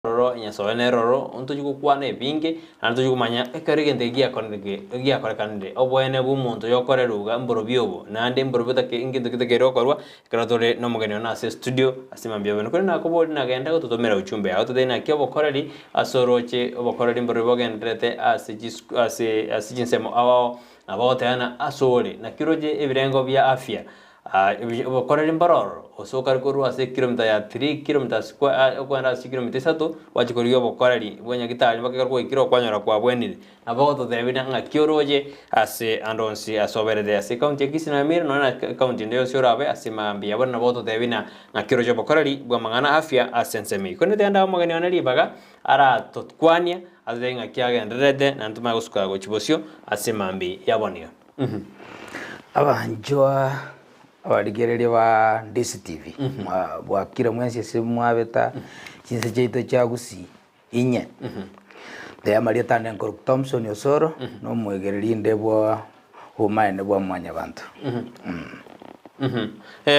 roro nyaso ne roro onto juko kwane binge anto juko manya ekare gente gia kore kande obwene bu muntu yokore ruga mboro biobo nande mboro bitake ingito kitake rokorwa karatore no mugeni na se studio asimambia beno kore na kobo na genda gutotomera uchumbe auto dena kyo bokoreri asoroche bokoreri mboro bogendrete asijinsemo awo abotana asore na kiroje ebirengo bya afya bokoreri mbaroro osokar koru ase kilomita ya 3 km square kwenda 6 km 3 wachikoriyo bokoreri bwenya gitali bakakaro ikiro kwanyora kwa bwenire abagoto debina nga kioroje ase andonsi asoberede ase county kisina mir nona county ndio siorabe ase mambi abona boto debina nga kioroje bokoreri bwa mangana afya asensemi kone tenda magani onali baga ara totkwania ase nga kiaga ndrede nantuma gusuka go chibosio ase mambi yabonio abanjwa abarigereria ba DCTV bwakira mwensi ase mwabeta chinse cheito cha gusi inye de Maria Tande Nkoro Thompson Osoro no mwegereria ndebwa umaene bwa mwanya bantu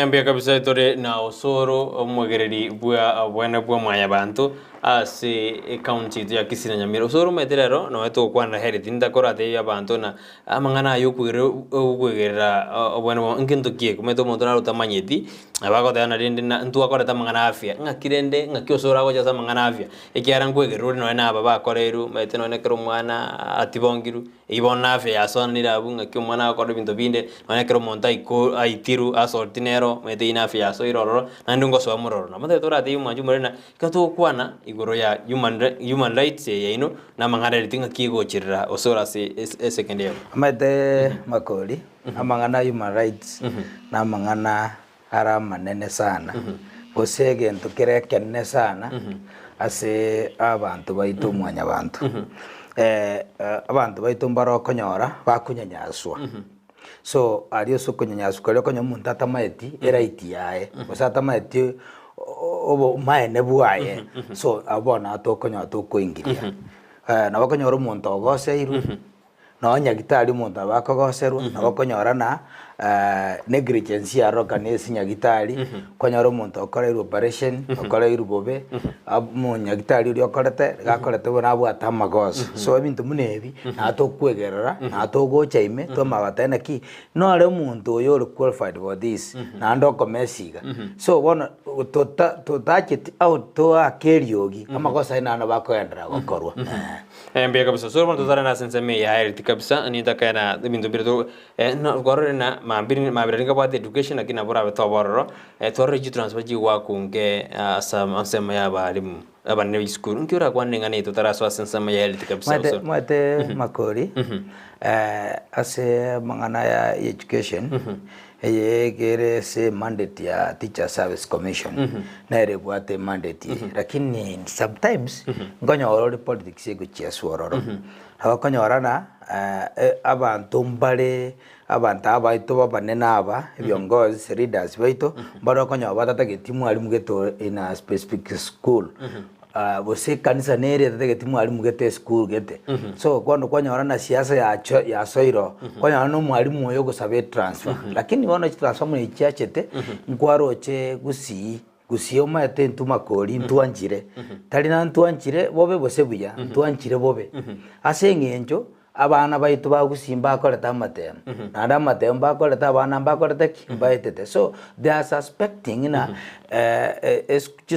mbia kabisa tore na Osoro mwegereri bwa bwana bwa mwanya bantu ase county ya Kisii na Nyamira Osoro meterero no eto kwana heritage ndakora te ya bantu na amangana yokugerera obwana nginto kie kumeto muntu na rutamanyeti abako tana rinde na ntu akora tamangana afya ngakirende ngakiosora go jasa mangana afya ekiara ngwegerero no na baba koreru meteno ne kero mwana atibongiru ibona afya yasonira abu ngakyo mwana akora binto binde no kero monta iko aitiru asortinero mete ina afya so iroro na ndungo so amuroro na mate tora te yumanju morena kato kwana igoro ya human rights ya ino na mangana ritinga kigo chirira Osoro se second year amate makoli amangana human rights na mangana ara manene sana gosege ntukire kenne sana ase abantu baito mwanya bantu abantu baito mbaro konyora bakunyanyaswa so ario so kunyanyaswa kale konya muntu atamaeti eraiti yae osata maeti obo maene buaye so abona atokonya atokoingiria na bakonyora muntu ogoseiru no nyagitari muntu abakogoserwa na bakonyora na negligence ya roka nesi nyagitari konyora muntu okoreirwo operation okoreirwo bobe mu nyagitari uri okorete gakorete bona abwata amagoso so ebintu munebi na tokwegerera na togocha ime to mabatena ki no ale muntu oyo uri qualified for this na ndoko mesiga so bona totacheti out to akeriogi amagoso ina na bakoendera gokorwa mbia kabisa so muntu tara na senseme ya heritage kabisa ni takana bintu birto no gorena mabiringa bwa education akina bora betobororo torre ji transfer ji wa kunge asema ya balimu abane school nkiura kwanenga ne totara so sensema ya heritage kabisa mate makori ase mangana ya education gere se mandate ya Teacher Service Commission na ere bwate mandate lakini sometimes ngonyoro politics ego chiaswororo abakonyora abantu mbale abantu abaito babanena aba byongozi leaders baito baro konyora batatageti mwalimu geto in a specific school bose kanisa nere tatageti mwalimu gete school gete so kwanyora na siasa ya soiro kwanyora no mwalimu oyo gosabe transfer lakini wana transfer mu ichiachete nkwaroche gusio mate ntumakori ntuanjire talina ntuanjire bobe bose buya ntuanjire bobe asengenjo abana baitu bagusimba akoreta amatemo nada amatemo bakoreta abana bakoreta kimbaitete so they are suspecting na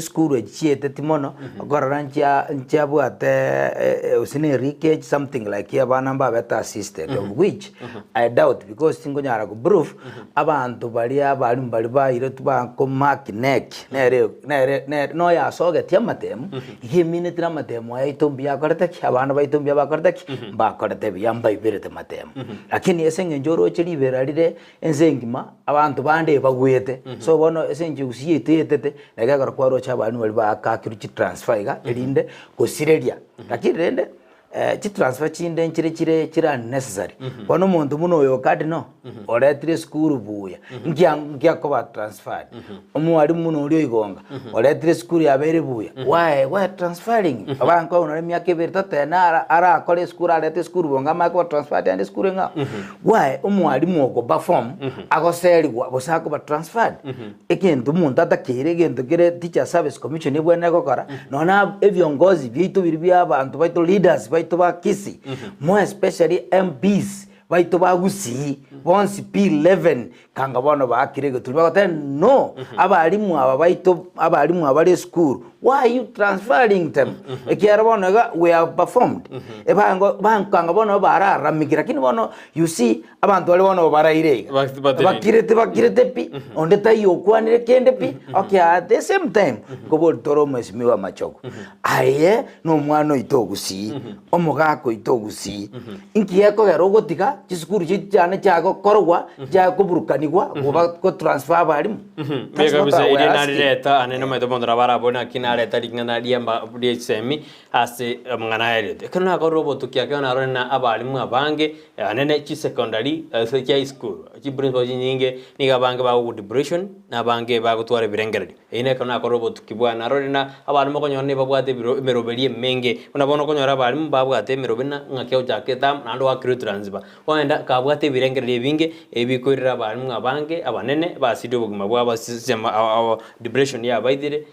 school chiete timono gorancha nchiabwate usine rike something like abana babeta assisted which I doubt because tingonyara ku proof abantu bali abali baire tuba ko mark neck nere no ya soge tiamatemo ihimine tiamatemo aitombia koreta abana baitombia bakoreta bakoreta byamba ibirete matemo lakini esenge njoro chiri berarire enzengima abantu bande bagwete so bono esenge usiyete tete nagakara kwaro cha abantu bali bakakiru chi transfer ga erinde gosireria lakini rende chi transfer chinde chire unnecessary bono muntu muno oyo kadi no oretire school buya ngia koba transfer omwari muno uri igonga oretire school yabere buya why transferring abanko onore myaka 2 na ara akore school arete school bonga mako transfer and school nga why omwari mugo perform agoseri bosako ba transfer ekintu muntu atakire gento kire teacher service commission ibwene gokora nona evyongozi bitu biri abantu baito leaders baito ba Kisii more especially MPs baito ba Gusii bonsi P11 kanga bono bakirege tulibagote no abalimu aba baito abalimu abali school why are you transferring them ekiara bono we have performed ebango bankanga bono bararamikira kini bono you see abantu bali bono baraire bakirete pi onde tayo kwanire kende pi okay at the same time kobo toro mwesimiwa machoko aye no mwana itogusi omugako itogusi inkiyeko garogotika chiskuru chitane chago korwa chago burukanigwa kuba ko transfer abalimu bega bisa ide nari leta aneno meto bondra barabona kinareta lingana diamba DSM ase mangana erete kana ko robot kyake na rona abalimu abange anene chi secondary chi school chi principal nyinge niga bange ba depression na bange ba gutwara birengereri ine kana ko robot kibwana rona abalimu ko nyone babwate merobelie menge unabona ko nyora abalimu babwate merobena ngakyo jake tam nando wa crew transfer wenda kabwate birengereri binge ebikorera abalimu abange abanene basido buguma bwa sema depression ya baidire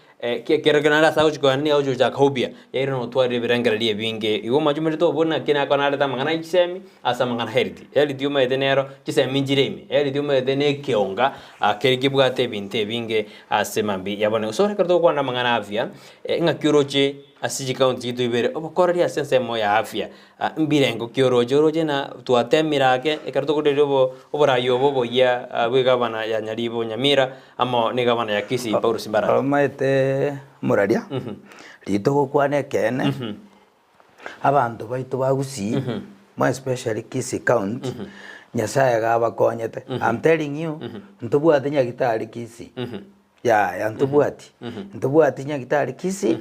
kereganara sawo chikoni au chuja khobia yairo no twari birangalie binge iwo majumere to bona kina kana ta mangana chisemi asa mangana heriti uma edenero chisemi njiremi heriti uma edene kionga kerigibwate binte binge asemambi yabone so rekardo kwa na mangana afya ngakiroche asiji county itu ibere obokorria sense mo ya afya mbirengo kioroje na tuatemirake ekarto kodero oborayo bobo ya bwegabana ya Nyaribo Nyamira amo ni gabana ya Kisii Paul Simbara maete muraria rito gokwane kene abantu baito bagusii more especially Kisii county nyasaye gabakonyete I'm telling you ntubwate nyagitari Kisii ya ntubwate nyagitari Kisii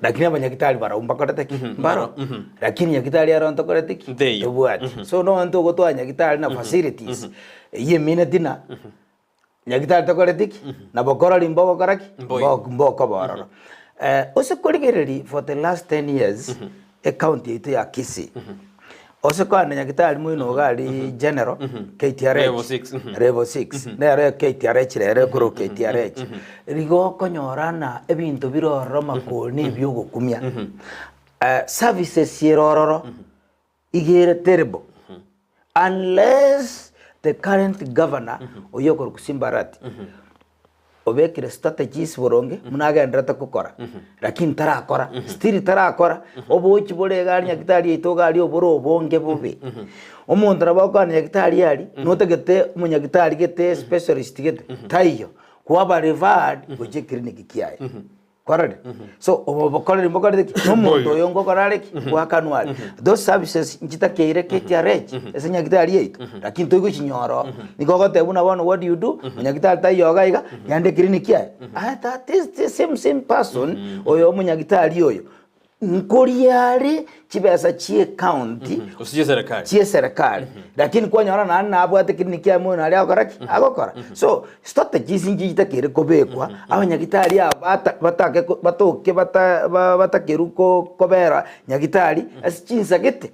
lakini abanyagitari baraumba koreteki mbaro lakini nyagitari aronto koreteki tubwati so no anto gotwa nyagitari na facilities ye minatina nyagitari tokoreteki na bokora limbo koraki mboko bororo osekorigereri for the last 10 years a county itu ya Kisii osekwana nyagitari muino gali general KTRH level 6 nere KTRH rere kuro KTRH rigo konyorana ebintu biroro makoni byogukumya services yerororo igere terrible unless the current governor oyokor kusimbarati obekire strategies boronge munagendera gukora lakini tarakora still tarakora obochi boreganya nyagitari itogali oboro bonge bobe omuntu rabakwana nyagitari yali notegete munyagitari gete specialist gete tayo kuaba referred goje clinic kiyaye korade so obokorere mbokorere nomuntu yongo korareki wakanwali those services njita keire KTRH ese nyagitari yeito lakini toigo chinyoro nikogote buna bono what do you do nyagitari tayo gaiga yande clinic yaye that is the same person oyo munyagitari oyo nkoriare chibesa chie county chie serikali lakini kwa nyora na abwate clinic ya mwana ali akoraki agokora so strategies njita kere kobekwa abanyagitari batake batoke batakeruko kobera nyagitari asichinsa gete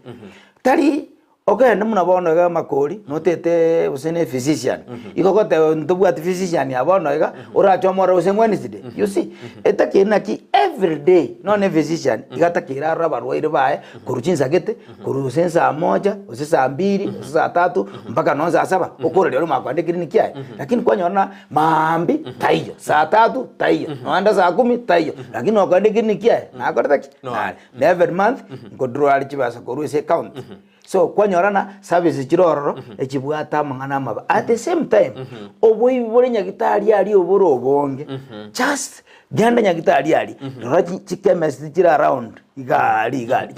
tari okay namuna bono ga makori notete usene physician ikokote ntubwati physician yabono ga urachomora usengweniside you see etakena ki every day none physician igatakira rabarwaire bae kuruchinza gete kurusensa moja usesa 2 usesa 3 mpaka nonza 7 okore lero makwande clinic yae lakini kwa nyona maambi taiyo saa 3 taiyo noanda saa 10 taiyo lakini okwande clinic yae na akortaki every month ngodro alichibasa koruse count so kwa nyorana service chirororo echibwata mangana maba at the same time oboyi bore nyagitari ali oboro obonge just ganda nyagitari ali rora chikemesi chira around igari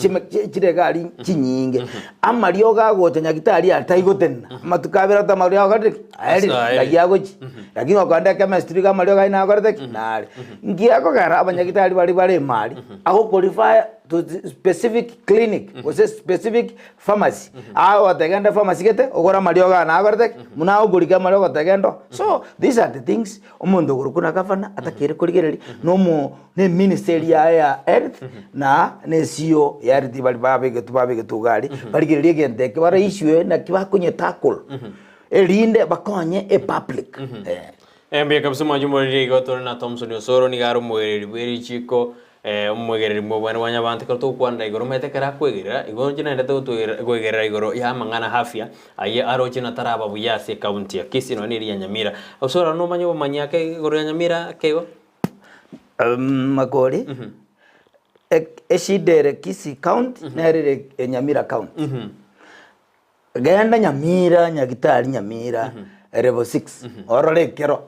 chire gari chinyinge amario gagocha nyagitari ataigotena matukabira ta mario gari ari gagiagochi lakini okanda chemistry ga mario gaina gorete nare ngiako gara abanyagitari bari mari aho qualify to specific clinic was a specific pharmacy wategenda pharmacy gete ogora mario ga na gorete muna ogurika mario gotegendo. So these are the things omundu gurukuna gavana atakire kurigereri no mu ne ministry ya health na ne CEO ya health bali babege tugari barigererie gendeke bara issue na kibakunye tackle erinde bakonye e public. Mbia kabisa majumuri goto na Thomson Osoro ni garo mweri bweri chiko umwegereri mwana wanyabante ko to kwanda igoro metekera kwegera igoro jina ndete kwegera igoro ya mangana hafya aye aro jina taraba buyase county ya Kisii no ni ya Nyamira. Osoro no manyo manyake igoro ya Nyamira kewa Makori eshidere Kisii county nerere Nyamira county genda Nyamira nyagitari Nyamira level 6 orore kero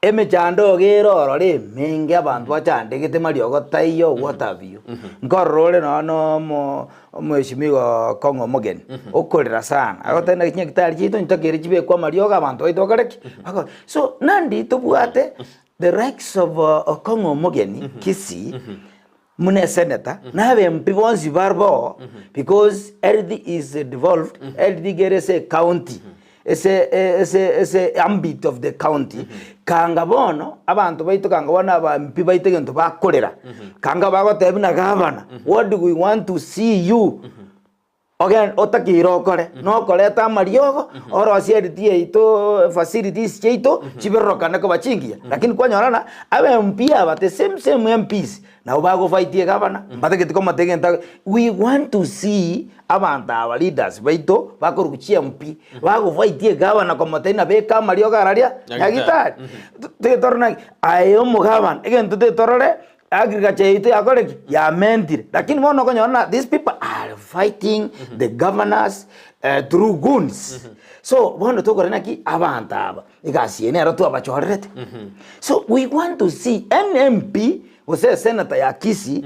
emechando gero orore mingi abantu bachandegete mario gotayo what have you ngorore no mweshimigo Kongo Mogeni okorera sana agotena nyagitari chito ntakere chibe kwa mario abantu baitokareki. So nandi tobwate the rights of Kongo Mogeni Kisii mune senator na be MP bonsi barbo because LD is devolved LD gerese county ese ambit of the county kanga bono abantu baito kanga bona aba MP baito gento bakorera kanga bagotebina governor what do we want to see you again otakiro kore no koleta mariogo oro CRT ito facilities cheito chiberokana ko bachingia lakini kwanyorana abe MP aba the same MPs na bago fightie governor batagete ko mategenta. We want to see abantu aba leaders baito bakoruchia MP bago fightie governor ko matena beka mariogo araria yagitari te torna ayo mugaban again te torore agriculture ito yakoreki ya mentire lakini mono konyona these people are fighting the governors through goons. So bono to korena ki abantu aba igasiene aro tu abachorete. So we want to see an MP ose senator ya Kisii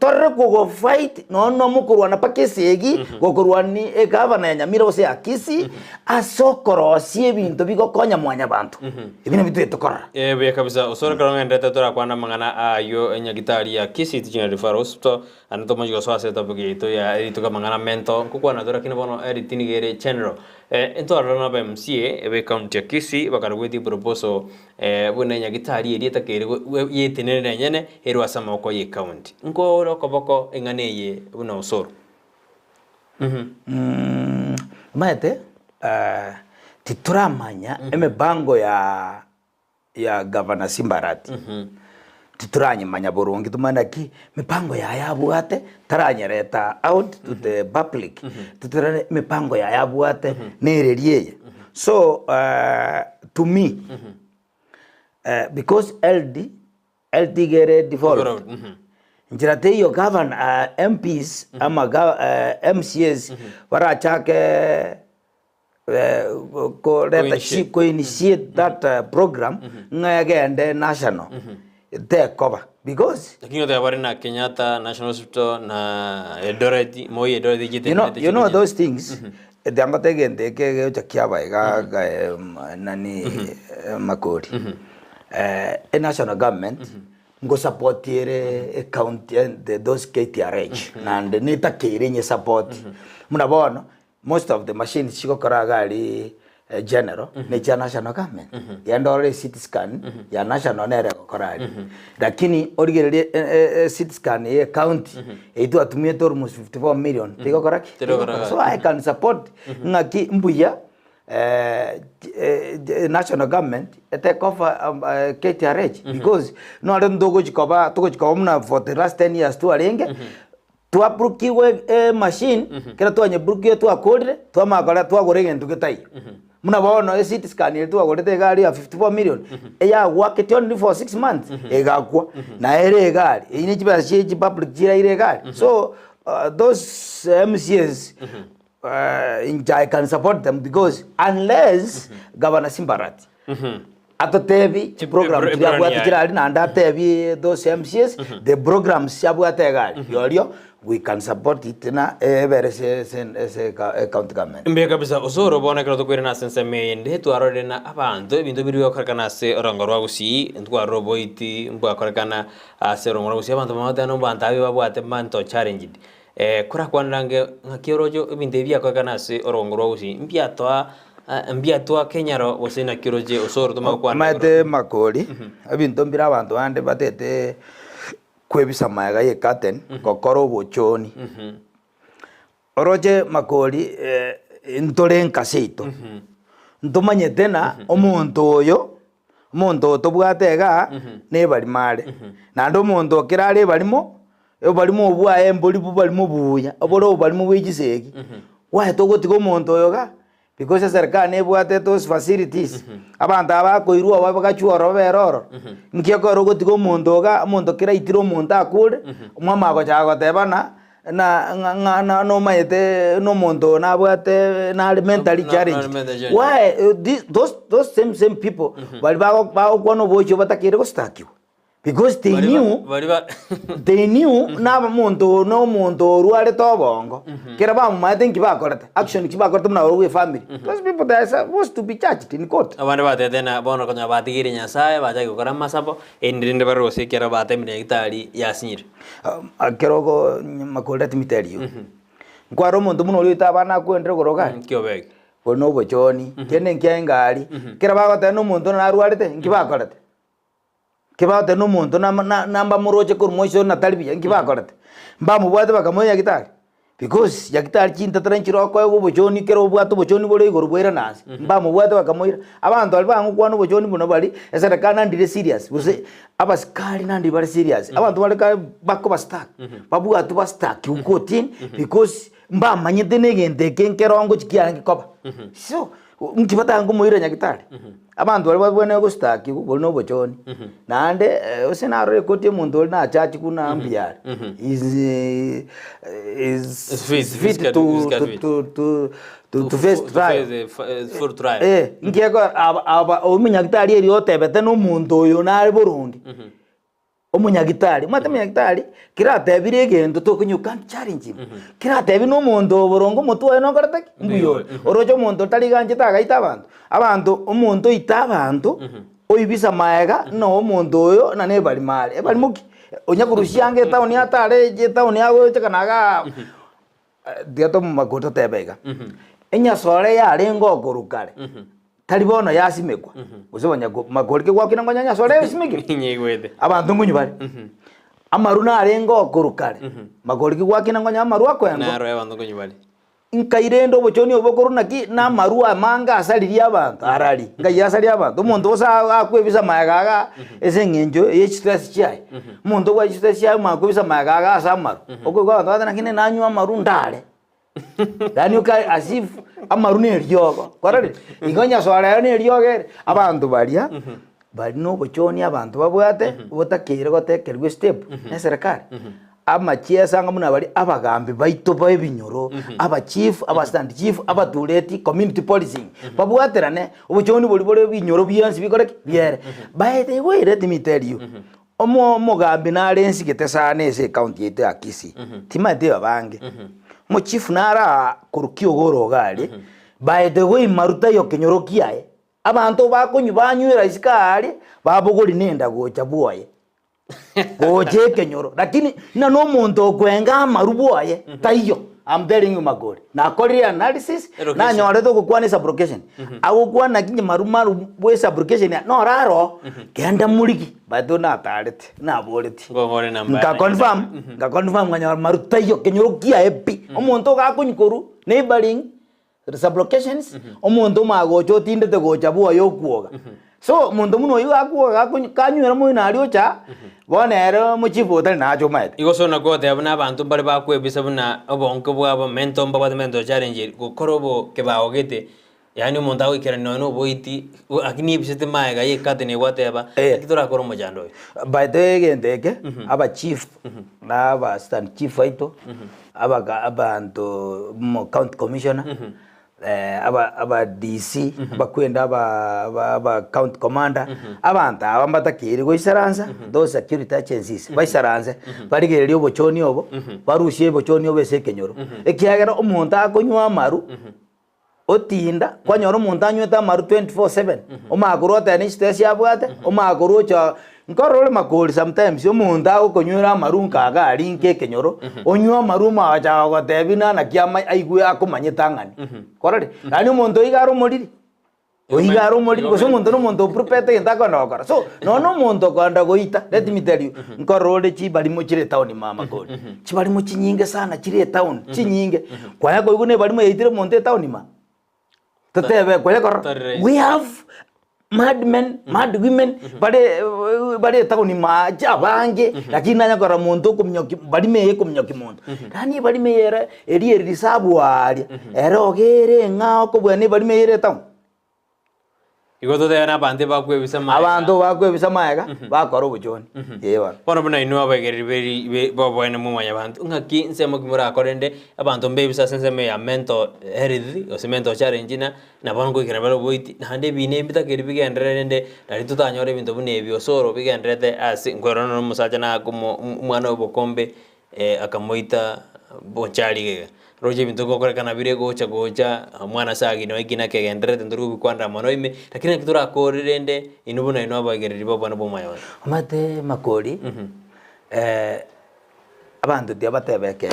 torre go fight no mukurwana pakesegi gokurwani governor ya Nyamira ose ya Kisii asokorosie bintu bigokonya mwanya bantu ibino bitu tokora bya kabisa. Osoro karonga ndeta tora kwana mangana ayo nyagitari ya Kisii Teaching Referral Hospital anato majigo so ase topic ito ya ito ka mangana mento kukwana tora kina bono editing gere general ento arona ba MCA ebe county ya Kisii bakarugwiti proposal bune nyagitari eri etakere yetenere nyene erwa sama ko ye county ngo rokoboko enganeye buna Osoro maete tituramanya emebango ya governor Simbarati tituranyimanya burungi tumana ki mipango ya yabwate taranyereta out to the public tuturane mipango ya yabwate nereriye. So to me because LD gere devolved njirate yo governor MPs ama MCAs warachake ko initiate that program ngayagende national take cover because lakini they were na Kenyatta National Hospital na Eldoret Moi Eldoret you know those things the ambategende ke chakiaba ga nani Makori a national government ngo support ere county those KTRH and nita kirinye support muna most of the machines chiko karagari general ni cha national government yandore CT scan ya national nere korari lakini origerere CT scan ye county itu atumie to almost 54 million tiko koraki so I can support ngaki mbuya national government take over KTRH because no ando ndogo chikoba muna for the last 10 years tu arenge tuaprukiwe machine kera tuanyebrukie tuakodre tuamakora tuagorege ndugetai muna bono CT scan yetu agorete gari ya 54 million eya work only for 6 months egakwa na ere gari ini chiba chi public jira ire gari. So those MCAs I can support them because unless Governor Simbarati atotebi program tiabwate kirali nanda atebi those MCs the programs yabwate gali yorio we can support it na very se county government mbe kabisa osoro bona kero tukwira na sense mende twarore na abantu bintu biri yokarekana se orongo rwa gusi ntwaro boiti mbwa korekana se orongo rwa gusi abantu mamata no bantabi babwate manto challenge kura kwandange ngakiorojo ibinde bya korekana se orongo rwa gusi mbia twa kenyaro osena kiroje osoro tuma kwa mate makoli abinto mbira abantu ande batete kwebisa mayaga ye katen kokoro bochoni oroje makoli ntore nkasito ntomanye tena omuntu oyo omuntu tobwatega ne bali male nando omuntu kirale balimo obwaye mboli balimo buya obolo balimo bwijiseki wae togotiga omuntu oyo ga because serikali nebwate those facilities abantu abakoirwa babagachuoro beroro nkiakoro gotiga omuntu kira itiro omuntu akure omwama agochagotebana na no maete no muntu nabwate na mentally challenge why those same people bali bagokwa no bocho batakire gostakiwa because they knew na muntu no muntu ruare tobongo kera ba maete nkibakorete action kibakorete muna we family those people they are supposed to be charged in court abana batete na bono konya batigire nyasaye baje gukora masapo endinde barose kera batemire gitari yasinyire akerogo makorete miteri nkwaro muntu muno uri tabana kwendre goroga kiobege bono bochoni kene nkiangari kera bagote no muntu na ruarete nkibakorete kibate no muntu namba muroje kurmoisho na talibya nkibakorete mba mubwate bakamoya gitari because yakitari chinta tranchiro ko ego bochoni kero bwato bochoni bole igoro bwera nasi mba mubwate bakamoira abantu ali bangu kwano bochoni buno bali esera kana ndire serious buse abaskari nandi bali serious abantu bali ka bako bastak babwatu bastak ukotin because mba manyete negende kenkerongo chikiyange koba so nkibata ngo moira nyakitari abantu bali babone go staki boli no bochoni nande osena rekoti muntu oli na chachi kuna ambiari is fit to face trial for trial ngieko aba omunyagitari eri otebete no muntu oyo nari borundi omunyagitari mate munyagitari kiratebire egento tokunyuka challenge kiratebi no muntu oborongo mutwe no korete mbuyo orojo muntu tari ganje tagaita abantu omuntu ita abantu oibisa maega no omuntu oyo na ne bali male bali muki onyakurushange tauni atare je tauni ago tekanaga diato makoto tebega enya sore ya rengo korukare talibono yasimekwa usibanya magorike gwakina nganya sore yasimeke nyegwete abantu ngunyu bali amaruna arengo korukare magorike gwakina nganya amaru akwengo naro abantu ngunyu bali nkairendo bochoni obokoruna ki na marua manga asaliria abantu arari ngai asali abantu umuntu osa akwebisa magaga ese ngenjo ye stress chai umuntu wa stress chai makwebisa magaga asamaru okwe abantu nakine nanywa amaru ndale yani ukai asif amaru ne ryogo korari igonya swara ne ryogere abantu balia bali no bochoni abantu babwate botakire gotekerwe step na serikali amachiesa ngamuna bali abagambi baito baebinyoro aba chief aba stand chief aba tureti community policing babwaterane obuchoni boli binyoro byansi bikoreke biere baete were timiterio omo mogambi na lensi getesane ese county yete akisi timate babange mo chief nara kurukio goro gali baete we maruta yo kenyoro kiae abantu bakonyu banywera isikali babogoli nenda gocha buoye goje kenyoro lakini na no muntu okwenga marubuaye taiyo I'm telling you magori na kori analysis na nyore to kukwane sublocation agukwa na kinye marumaru bwe sublocation no raro kenda muliki bado na tarete na boleti ngogore namba nga confirm nganya maru taiyo kenyoro kia epi omuntu gakunyikoru neighboring sublocations omuntu magocho tindete gocha bwa yokuoga so muntu muno yu akuoga kanywera mu inalio cha bonero muchifu tali nacho maete igoso na gote abana abantu bari bakwebisa buna obonke bwabo mentor mbaba challenge gukorobo kebaogete yani umuntu awikira no boiti akini bisete maega yekate ne wateba kitora koro mojando by the gendeke aba chief na aba stand chief aito aba abantu mo county commissioner aba DC bakwenda aba county commander abantu abambatakiri goisaranza those security agencies baisaranze barigererio bochoni obo barushie bochoni obo ese kenyoro ekiagera omuntu akonywa amaru otinda kwanyora omuntu anyweta amaru 24/7 omakuru otene stress yabwate omakuru cha nkorore makori sometimes omuntu agokonywera amaru nkaga ari nke kenyoro onywa amaru macha gotebina na kiama aigwe akomanyeta ngani korore nani omuntu igaro moriri oigaro moriri goso omuntu no muntu prepete ndako ndokora so no muntu kwanda goita let me tell you nkorore chi bali mo chire town mama kodi chi bali mo chinyinge sana chire town chinyinge kwa yako igune bali mo yitire muntu town ma totebe kwa yako we have mad men, mad women, bade town ma jabange, lakini nanya kora muntu kumnyoki, badi meye kumnyoki muntu. Kani badi meye eri risabu ali, erogere ngao kubwani badi meye town. Iko te na bande bakwe bisama. Abantu bakwe bisama yaga, bakoro bujoni. Yewa. Pono buna inu abageri beri bobwene mu manya bantu. Ngaki nsemo kimura akorende abantu mbe bisa senseme ya mental health, o mental challenge na bango ikirabalo boiti. Hande bine mbita keri bigendrende, dari tutanyore bintu bune biosoro bigendrete as ngorono no musacha na como mwana obokombe akamoita bonchali roje bintu gokora kana bire gocha mwana sagi no ikina kegendrete nduru bikwanda monoime lakini kitura akorende inubuna ino abageri bobana bomayo amate makori abantu diabatebeke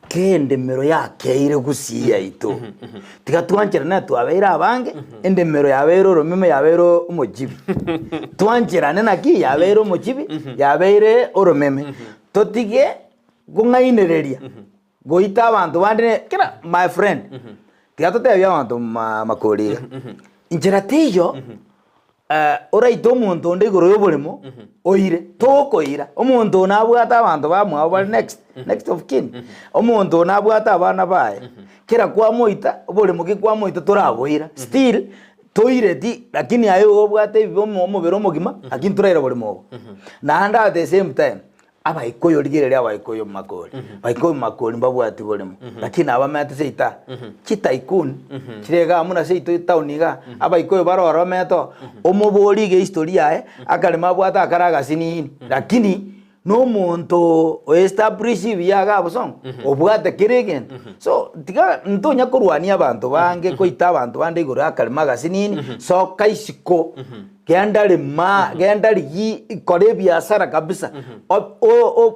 kendemero yakeire gusiya ito tiga twanjira na twabeira abange endemero yabero romime yabero umujibi twanjira na ki yabero umujibi yabeire oromeme totige gungainereria goita abantu bande kira my friend tiga totebya abantu makori injira tiyo oraito omuntu onde igoro yoboremo oire tokoira omuntu nabwata abantu bamwe abo next of kin omuntu nabwata abana bae kira kwa moita oboremo ki kwa moita toraboira still toire ti lakini ayo obwate bibomo omubero mogima lakini turaira boremo na at the same time abaikoyo rigere abaikoyo makori baikoyo makori mbabwati boremo lakini abamete seita chitaikun chirega muna seito tauniga abaikoyo barora meto omobori ge historia akarema bwata akaraga sinini lakini no muntu establish biyaga abusong obwate kiregen so tiga ntonya kurwania abantu bange koita abantu bande igoro akarema gasinini so kaisiko gendali ikore biashara kabisa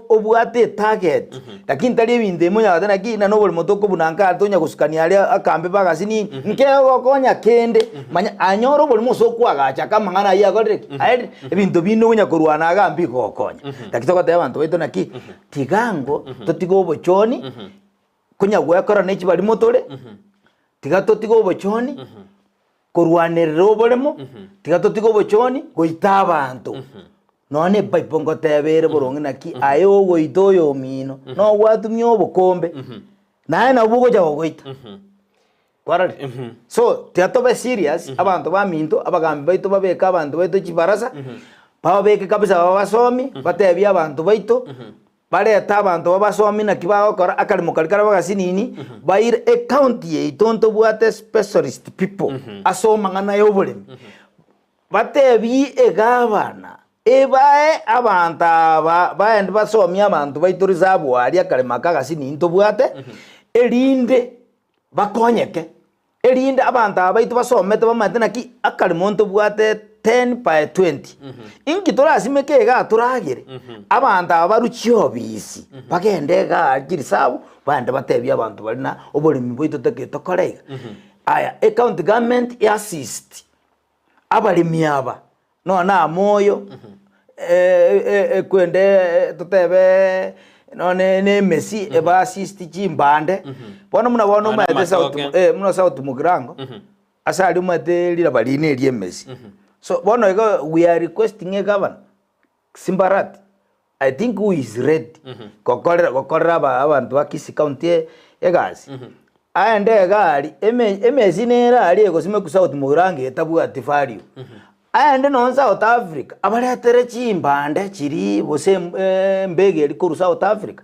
obwate target lakini tali binde moya dana ki na nobol motoko bunanka tonya gusukania ali akambe bagasini nkego konya kende manya anyoro bol muso kwagacha kama ngana ya gore ebintu bino bunya kurwana agambi kokonya lakini ko te abantu beto naki tigango totigo bochoni kunya gwekora nechi bali motore tiga totigo bochoni kurwanirira oboremo tiga totigo bochoni goita abantu none baipongo tebere borongi naki ayo goita oyo mino no gwatumia obokombe naye na bugo jago goita kwarari so tiatobe serious abantu baminto abagambi baito babeka abantu baito chibarasa babeke kabisa babasomi batebya abantu baito bareta abantu babasomi na kibagokora akarimo karikara bagasinini baire account ye itonto bwate specialist people asoma ngana yoboremi batebi egabana ebae abantu baende basomi abantu baituriza abwari akarimo kagasinini to bwate erinde bakonyeke erinde abantu abaito basomete bamate naki akarimo nto bwate 10 by 20 ingi torasimeke ga turagire abantu abaruchio bisi bagende ga girisabu bande batebya abantu barina oborimi boito teketo korega aya account government assist abalimi aba no na moyo kwende totebe no ne Messi eba assist chimbande bona muna mate south muna south mugrango asali mate lira baline eri Messi so bono we are requesting a governor Simbarat I think who is ready kokorera abantu bakisi county egazi aende gari emezinera ali egosime ku south murange etabu atifario aende no South Africa abaretere chimbande chiri bose mbege eri kuru South Africa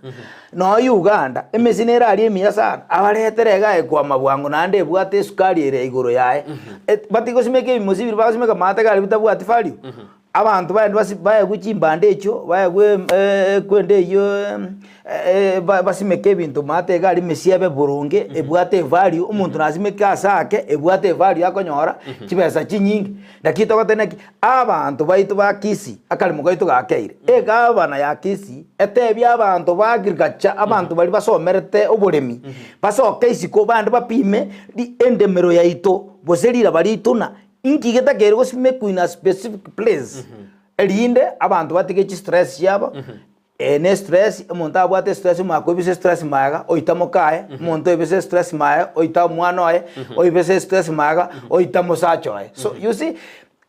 no Uganda emesine rari emiya sana abaretere gae kwa mabwango nande bwate sukari ere igoro yae batiko simeke imosibiri basimeka mate gari butabwati value abantu baende baye guchimbande echo baye kwende iyo basimeke bintu mate gari mesiabe burunge ebwate value umuntu nasimeke asake ebwate value yakonyora kibesa chinyingi ndakito goteneki abantu baitu bakisi akali mugaito gakeire egabana yakisi etebya abantu bagirgacha abantu bali basomerete oburemi basoke isiko bandi bapime di endemero yaito boserira bali tuna ingigeta kero gosime kuina specific place elinde abantu batike stress yabo ne stress umuntu abwate stress makobise stress maga oitamo kae umuntu ebise stress maga oitamo mwana oye oibise stress maga oitamo sacho oye so you see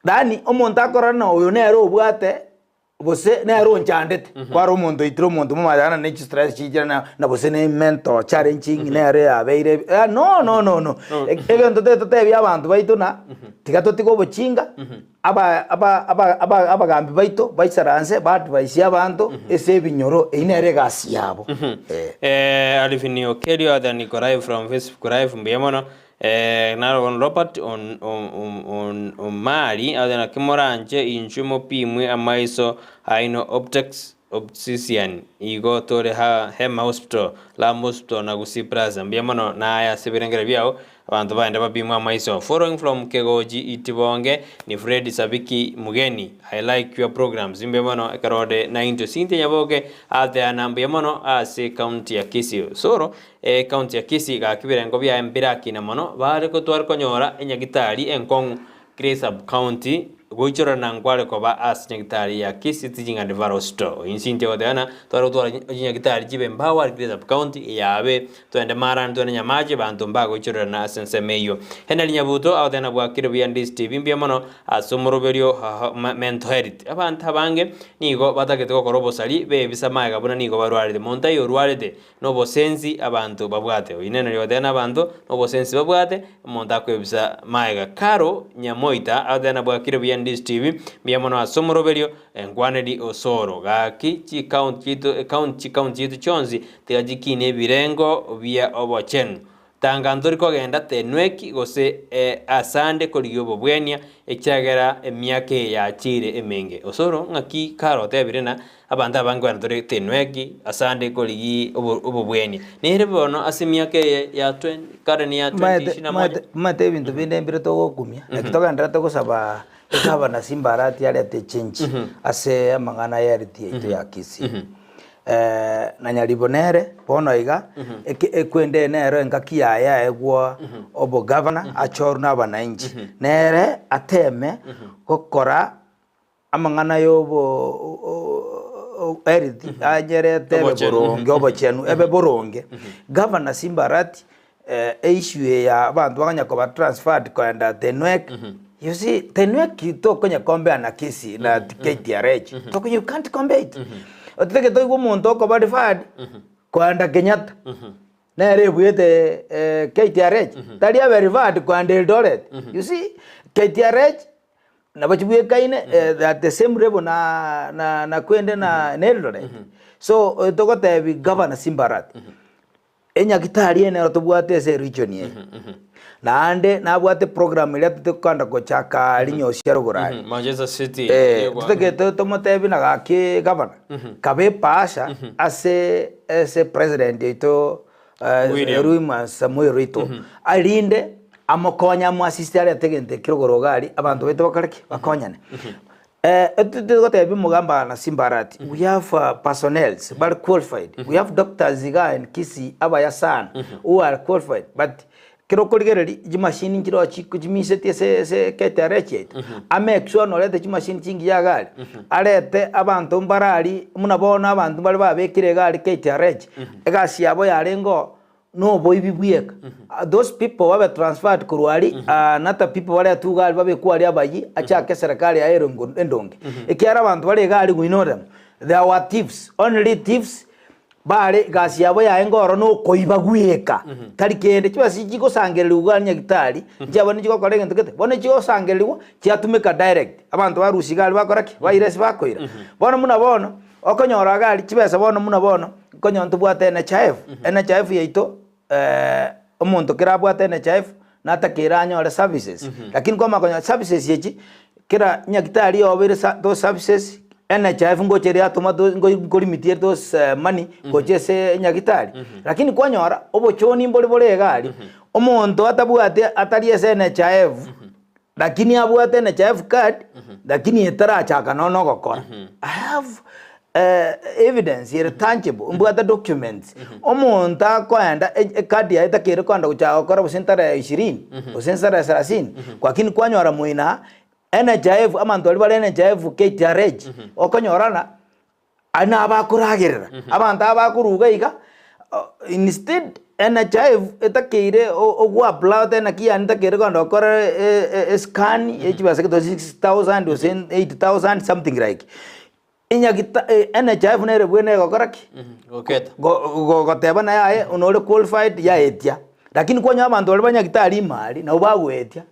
dani umuntu akorana oyo nero obwate bose nero nchandete kwaro umuntu itiro umuntu mumajana ne stress chijana na bose ne mental challenging nere abeire no ebento tete byabantu baito na tigatotiko bochinga abagambi baito baisaranse batu baisia abantu ese binyoro inere gasi yabo Alivinio Kelio ada Nikolai from Facebook Live mbemono naro on Robert on Mari adana kimoranje injumo pimwe amaiso aino optics obsesian igo tore ha hema hospital la hospital na gusipraza mbemono na aya sebirengere byao abantu baende bapimwa amaiso following from Kegoji Itibonge ni Fred Sabiki Mugeni I like your programs mbemono ekarode 90 sinte nyaboke ate na mbemono ase county ya Kisii soro county ya Kisii ga kibirengo bya empiraki na mono bare ko twar konyora enyagitari enkong Grace Sub County goichora nangwale ko ba as nyagitari ya Kisii tijinga de varosto insinte odana twar nyagitari jibe mbawa Grace Sub County yabe twende maran twende nyamaje bantu mba goichora na sense meyo henali nyabuto awdana bwa kirbi andis TV mbiamono asomoroberio mental health abantu abange nigo batakete ko korobosali be bisamaga buna nigo barwalide montayo rwalide no bosenzi abantu babwate inene yodana abantu no bosenzi babwate monta ko bisa maiga karo nyamoita awdana bwa kirbi andis TV mbiamono asomoroberio engwanedi osoro gaki chi county chonzi tegajikine birengo via obochen tangandori ko genda tenweki gose asande koliyobo bwenia ekyagera emyake ya chire emenge osoro ngaki karo tebirena abantu abangwana dore tenweki asande koligi obobwenia nere bono asemyake ya 20 karani ya 20 mate bintu binde mbire to gokumia ekitoka ndira to gosaba ekaba na simbarati yale te change ase amangana yariti ito ya Kisii na nyaribonere bono iga ekwende nero engakia ya egwo obo governor achorna abananchi nere ateme kokora amangana yobo eriti anyerete boronge obochenu ebe boronge governor Simbarati issue ya abantu bakanyako ba transferred kwenda Tenwek. You see Tenwek to konya kombe na Kisii na KTRH to you can't compare it. Oteke to go muntu ko ba deferred kwenda Kenyatta na rebuyete KTRH tali ya referred kwenda Eldoret. You see KTRH na bachibuye kaine at the same level na kwende na Eldoret. So to go te governor Simbarati enya kitari ene otobwate se region ye na ande na bwate program ile tukanda ko chaka linyo sherogorari Manchester City tuteke to motebi na gake governor kabe pasha ase president ito William Samuel Ruto alinde amokonya mu assistant ya tegente kirogorogari abantu beto bakareki bakonyane mugamba na Simbarati we have personnel but qualified we have doctors in Kisii abayasan who are qualified but kiro koligeri jimashini kiro chiko jimisete se KTRH make sure no lete jimashini chingi ya gari alete abantu mbarari munabona abantu bali babekire gari KTRH egasi yabo yarengo no boy bibuyeka those people were transferred kurwali nata people wale tugali babe kwali abayi achake serikali ya Endonge ekiara abantu bale gali we know them there were thieves only thieves bare gasi yabo ya engoro no koiba gweka tari kende kibasi chiko sangelirwa nyagitari njabo ni chiko korege ntukete bone chiko sangelirwa kyatumika direct abantu barusigali bakoraki bairesi bakoira bono muna bono okonyora gali kibesa bono muna bono konyontu bwate NHIF yaito omuntu kira bwate NHIF natakira anyore services lakini kwa makonya services yechi kira nyagitari obere those services NHIF ngocheria atuma ngolimitie those money ngochese nyagitari lakini kwanyora obochoni mbole gali omuntu atabwate atariese NHIF lakini abwate NHIF card lakini etarachaka no gokora I have evidence here tangible mbwata documents omuntu akwenda card ya itakire kwanda kuchaka gokora busentara 20 busentara 30 kwakini kwanyora muina NHIF amantu ali bale NHIF KTRH okonyorana ana abakuragirira abantu abakuruga iga instead NHIF etakire ogwa plot na kiani takire kondo kora scan echibase to 6000 or 8000 something like inyagita NHIF nere bwene gokoraki oketa goteba na yae unole qualified ya etia lakini kwonya abantu ali banyagitari mali na ubagwetia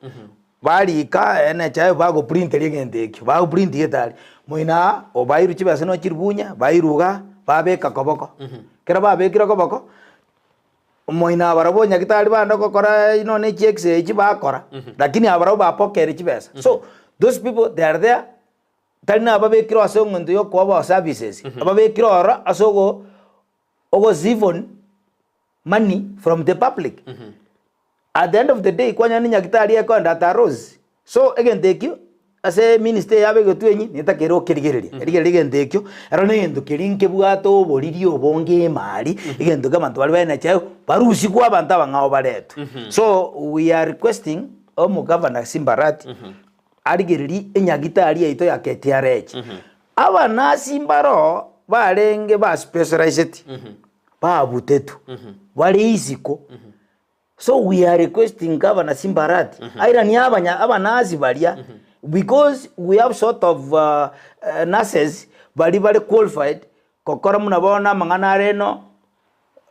barika NHIF bago print ligenteki bago print yetali muina obairu chibase no chirbunya bairuga babeka koboko kera babekira koboko muina barabonya kitali bando kokora ino ne checks echi bakora lakini abaro bapokere chibase so those people they are there talina ababekira asongondo yo kwa services ababekira ora asogo ogo zivon money from the public at the end of the day kwanya ni nyagitari ekonda tarozi so again thank you ase minister yabe gotwenyi nitakero kirigereria erige ero ne ndo kirinke bwato boriri obonge mali igendo kama ntwali bana chayo barusi kwa abantu abangao baretu so we are requesting omu governor Simbarati arigereri enyagitari yaito ya KTRH abana Simbaro barenge ba specialized ba butetu bari isiko. So we are requesting Governor Simbarati aira ni abanazi balia because we have sort of nurses bali qualified kokora munabona mangana reno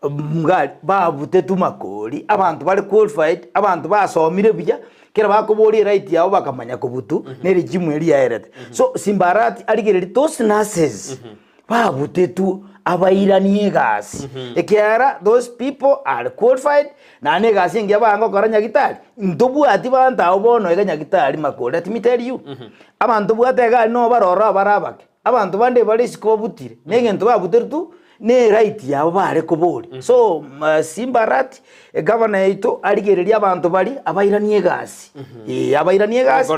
mgali babutetu makoli abantu bali qualified abantu basomire bijya kera bakobori right yabo bakamanya kubutu neri jimu eri yaerete so Simbarati aligereri those nurses babutetu abairanie gasi ekiara those people are qualified na ne gasi ngia bango koranya gitari ndobu ati banta obono eganya gitari makole let me tell you abantu bwatega no barora barabake abantu bande bali sikobutire negento babutertu ne right yabo bare kobori so Simbarati governor ito aligereria abantu bali abairanie gasi abairanie gasi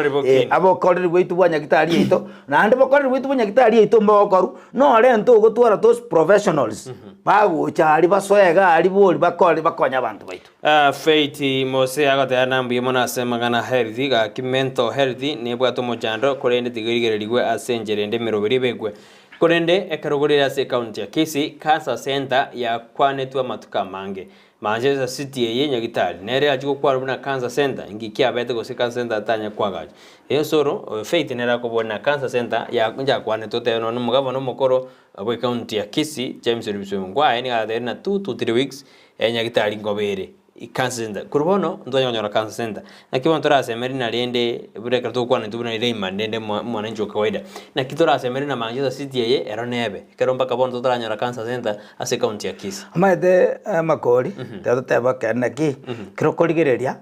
abokoreri bwitu bwanya gitari ito na ande bokoreri bwitu bwanya gitari ito mbokoru no rento gotwara those professionals bago chari basoega ali boli bakole bakonya abantu baitu Faith Mose agotera nambuye mona semagana healthy ga mental healthy ne bwato mojando korende tigirigererigwe asenjerende merobiri begwe korende ekarogorera se county ya Kisii cancer center ya kwanetwa matuka mange Manchester City ye nyagitari nere ajiko kwa rubuna cancer center ingiki abete go se cancer center tanya kwagaje eyo soro Faith nera ko bona cancer center ya nja kwanetwa te no mugabo no mukoro abo county ya Kisii James Rubiswe ngwa ni ga na 2 to 3 weeks nyagitari ngobere cancer center kurubono ndo nyonyora cancer center na kiwa ntora semeri na rende bureka to kwana tubuna ile imandende mwananchi kawaida na kitora semeri na Manchester City ye eronebe keromba kabondo tora nyora cancer center ase county ya Kisii amaide makori tatoteba kanaki kirokoligereria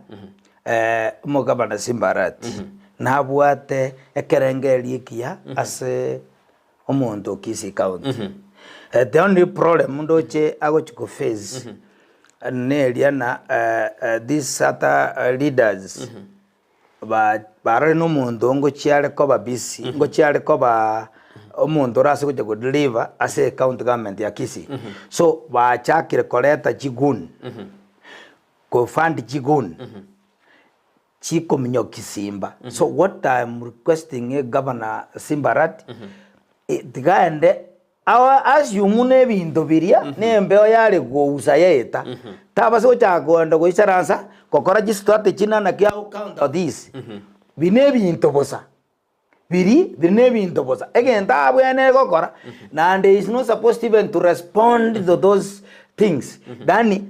mugabana Simbarati nabwate ekerengeri kia ase omuntu Kisii county the only problem ndoche agochiko face Neliana these other leaders bare no mundo ngo chiale ko babisi ngo chiale ko ba omuntu rase kuje go deliver as a county government ya Kisii so ba chakire koleta jigun ko fund jigun chiko minyo Kisimba so what I'm requesting Governor Simbarati tigaende awa asyumune bintu biria nembeo yale gousa yeta tabaso chagonda go isaransa kokora ji strategy na kia count of this bine bintu bosa biri nebinto bosa egenta abwene gokora and there is not supposed even to respond to those things dani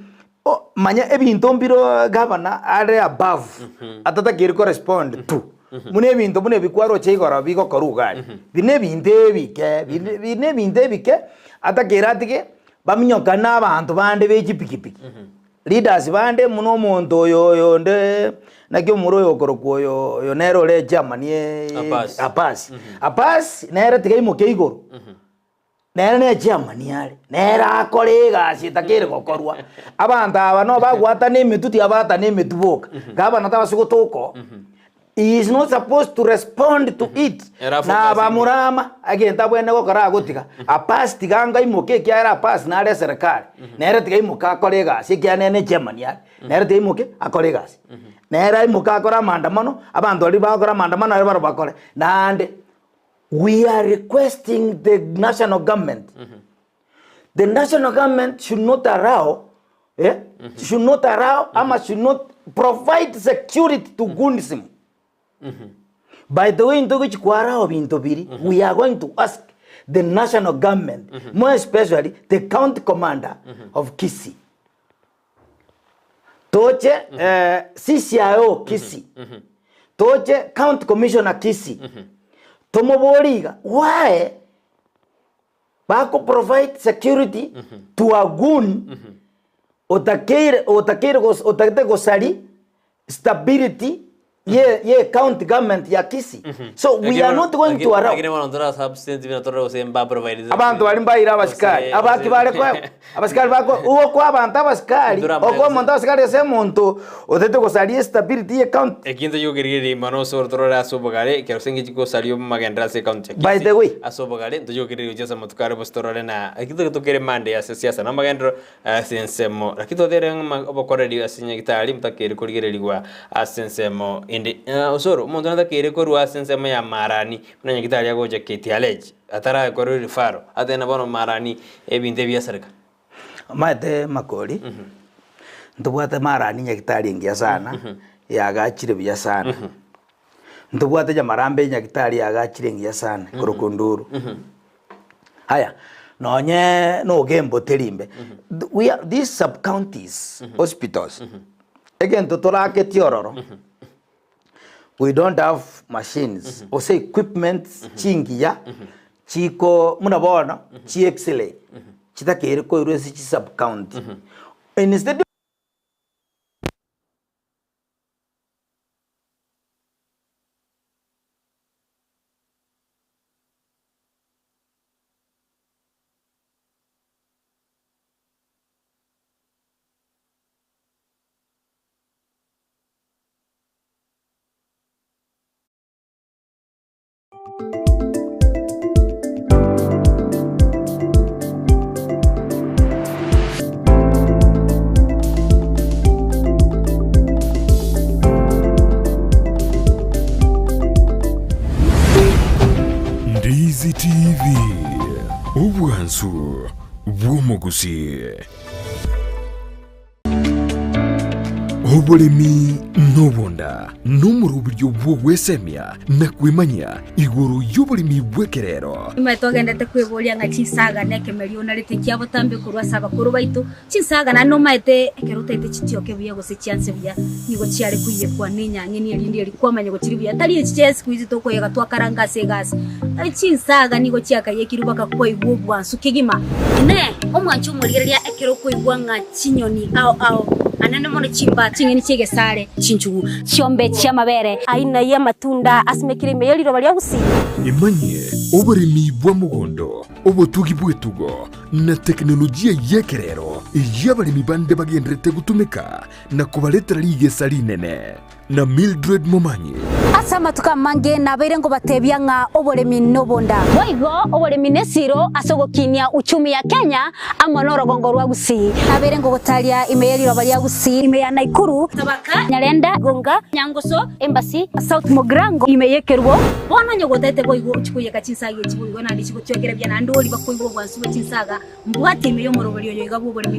manya ebinto mbiro governor are above atata kiri correspond to mune binto mune bikwaro chegora bigo korugari bine binde bike atakera tige baminyoka n'abantu bande beji pikipiki leaders bande muno muntu yo nde nakyo muro yo koroko yo nero le Germany apasi nere tige imo keigoro nere ne Germany yale nera kolega sitakere gokorwa abantu aba no bagwata n'imituti abata n'imituboka gaba natabasugo toko. He is not supposed to respond to it. Na bamurama agenda bwene gokora gutika apasi tiganga imoke kyara apasi na re serikali nere tiga imuka kolega sikya ne Germany ya nere tiga imuke akolega nere imuka akora mandamano abantu ali bakora mandamano ari baro bakore and we are requesting the national government the national government should not allow should not allow ama should not provide security to Gundism. By the way, into which we are going to ask the national government, more especially the county commander of Kisii, Toche CCIO Kisii, Toche county commissioner Kisii, Tomoboriga, why Bako provide security to a gun otakere gosari stability ye county government ya Kisii. So we are not going to allow. Abantu bali mbayira abasikali abaki bale kwa abasikali bako uwo kwa abantu abasikali oko muntu abasikali se muntu otete ko sali stability ye county ekinzo yogiriri mano sortoro la sobogale kero sengi ko sali magandra se county. By the way asobogale ndo yogiriri jesa mutukare bostorole na ekinzo to kere mande ya siasa na magandro sensemo rakito dere obokoredi asinya kitali mutakere kuligere kwa asensemo osoro umuntu ndakere ko ruasensemo ya marani munanya kitali yago je ketialeje atara ko rifaro atena bono marani ebinte byasarika mate makoli ntubwate marani nyakitali ngia sana yagachire bya sana ntubwate ja marambe nyakitali yagachire ngia sana korokonduru haya nonye no gembo terimbe we are these sub counties hospitals again totola ketiororo we don't have machines or say equipment chingiya chiko munabona chi excellent chitakere ko irwesi chi sub county instead Ndizi TV Obwansu Bwomogusi Obolemi nobonda numuru buryo bwogwesemya na kwimanya iguru y'obolemi bwekerero imatogenda tekwebolya nga chisaga nekemelio na litekia botambe kurwa saba kuru baitu chisaga na no maite ekerutete chitioke buye gose chance buya nigo chiare kuye kwa ninya ngeni elindi elikwamanya go chiribuya tali chese kwizi toko yega twakaranga segasi chisaga nigo chiaka yekirubaka kwa igubwa sukigima ne omwanchu mulirelia ekero ko igwanga chinyoni au anane mono chimba chingeni chege sare chinchugu chiombe chia mabere aina ya matunda asimekire meyeliro bali agusi imanye oboremi bwa mugondo obotugi bwetugo na teknolojia yekerero yabaremi bande bagendrete gutumika na kubaletera ligesa linene na Mildred Momanyi asama tukamange na berengo batebya nga oboremi nobonda boigo oboremi nesiro asogokinia uchumi ya Kenya amonoro gongo rwagusi aberengo gotalia imeyeliro bali agusi imeya Naikuru tabaka Nyalenda Gonga Nyangoso Embassy South Mogrango imeyekerwo bono nyogotete boigo chikuye kachinsage chibugo na ndichikutwegera bya nandoli bakoigo bwansu chinsaga mbwate imeyo morobelio yoga oboremi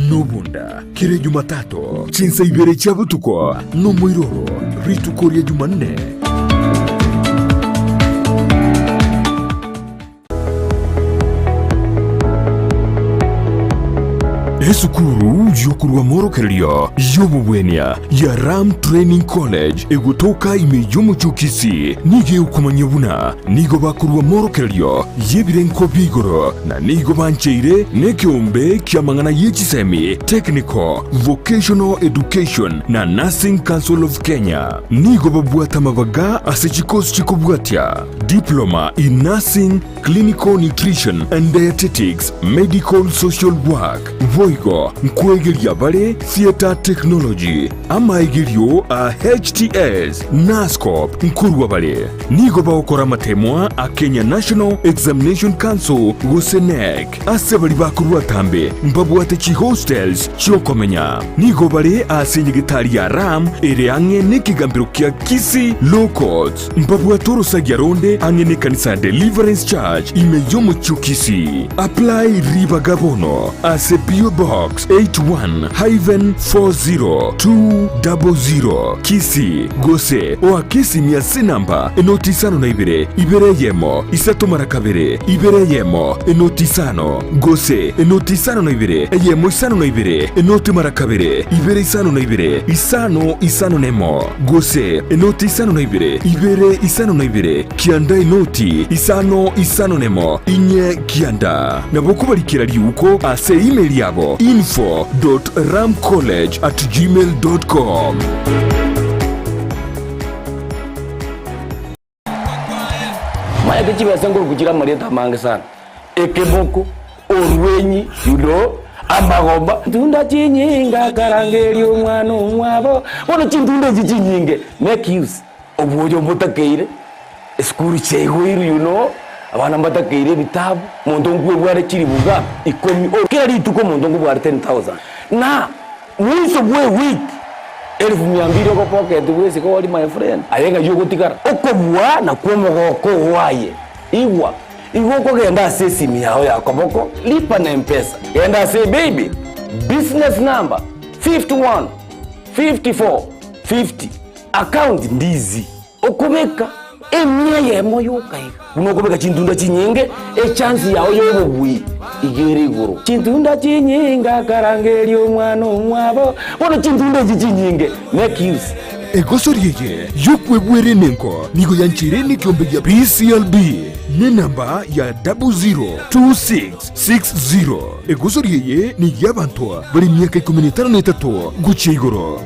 nobonda kire Jumatatu chinsa ibere chabutuko no moiroro ritukoria Jumanne esukuru yokurwa morokererio yobubwenia ya Ram Training College egutoka imeyomuchukisi nige ukumanya buna nigo bakurwa morokererio yebirenko bigoro na nigo bancheire nekiombe kiamangana yechisemi Technical Vocational Education na Nursing Council of Kenya nigo babwata mabaga asechikosi chikobwatia Diploma in Nursing, Clinical Nutrition and Dietetics, Medical Social Work voigo nkwegeria bare Theatre Technology amaigerio a HTS NASCOP nkurwa bare nigo baokora matemwa a Kenya National Examination Council gusenek ase bari bakurwa tambe mbabwate chi hostels chiokomenya nigo bare asenyegitari ya Ram ere ange nekigambiro kia Kisi Low Courts mbabwatoro sagyaronde ange ne kanisa Deliverance Church imeyomo chukisi apply riba gabono ase PO Box 81-40200 Kisi Gose oa Kisi miasi namba enotisano na ibere yemo isato marakabere ibere yemo enotisano Gose enotisano na yemo isano na enoti marakabere ibere isano na isano nemo Gose enotisano na ibere isano na kianda enoti isano nemo inye kianda nabokubalikira liuko ase email yabo info.ramcollege@gmail.com. Maya kichiba sangoro kuchira mareta mange sana ekeboko orwenyi amagomba tunda chinyinga karangeri omwana omwabo bono chintunda chinyinge make use obujo mutakeire skuru chegwiru abana mbatakeire bitabu muntu ngwe bware chiribuga ikomi kila rituko muntu ngwe bware 10,000 na mwiso bwe week 1200 ko pocket wese ko wali my friend ayenga yugo tikara okobwa na kwomogoko waye igwa ko genda sesi miao ya koboko lipa na mpesa genda say baby business number 51 54 50 account ndizi okubeka emya yemo yokai unokubeka chintunda chinyinge chance yao yobubwi igere guru chintunda chinyinga karangeri omwana omwabo bono chintunda chinyinge make use egosorieye yokwebwere nenko nigo yanchire nikiombe ya PCLB ne namba ya 002660 egosorieye ni yabantoa bari miaka 13 guche igoro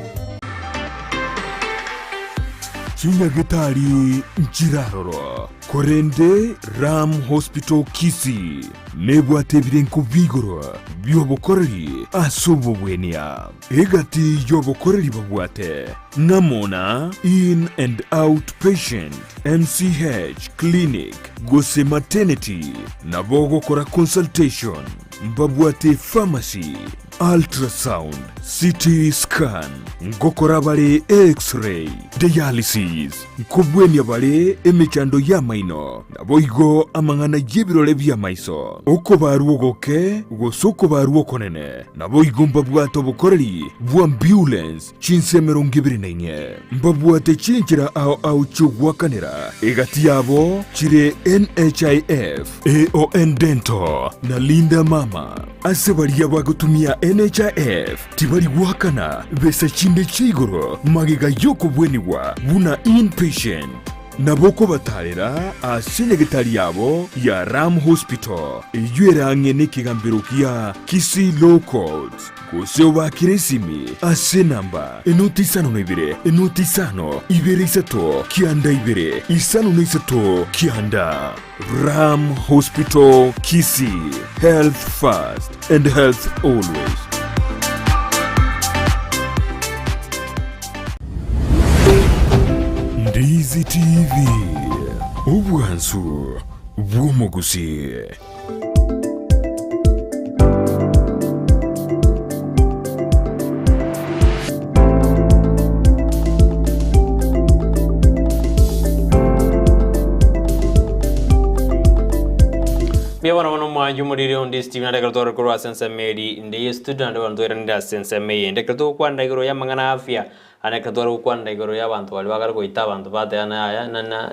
Chinyagitari Nchiraroro Korende Ram Hospital Kisi Nebwate birenko bigoro byobokoreri asobobwenia egati yobokoreri babwate namona in and out patient MCH clinic gose maternity nabogokora consultation mbabwate pharmacy ultrasound CT scan ngokora bale x-ray dialysis nkobwenia bale emechando ya maino naboigo amangana yebirole bya maiso oko baruogoke gosoko baruokonene naboigo mbabwato bukoreri bwa ambulance chinsemero ngibirinainye mbabwate chinchira au chugwakanira egati yabo chire NHIF AON Dental na Linda Mama asebali yabagutumia NHIF tibali wakana besa chinde chigoro magiga yoko bweniwa buna inpatient naboko batarera asenyegitari yabo ya Ram Hospital eyuerange nekigambiro kia Kisi Low Courts guseo bakiresimi ase namba enotisano ibere isato kianda ibere isano neisato kianda Ram Hospital Kisi, health first and health always. Ndizi TV Ubwansu Bwomogusi. Bia wana wana mwanju muriri ondi Steve na dekarato kuru asensa meri ndiye student wantu erenda asensa meri dekarato kwanda igoro ya mangana afya anekarato kwanda igoro ya bantu wali bagara kuita bantu bate ana ya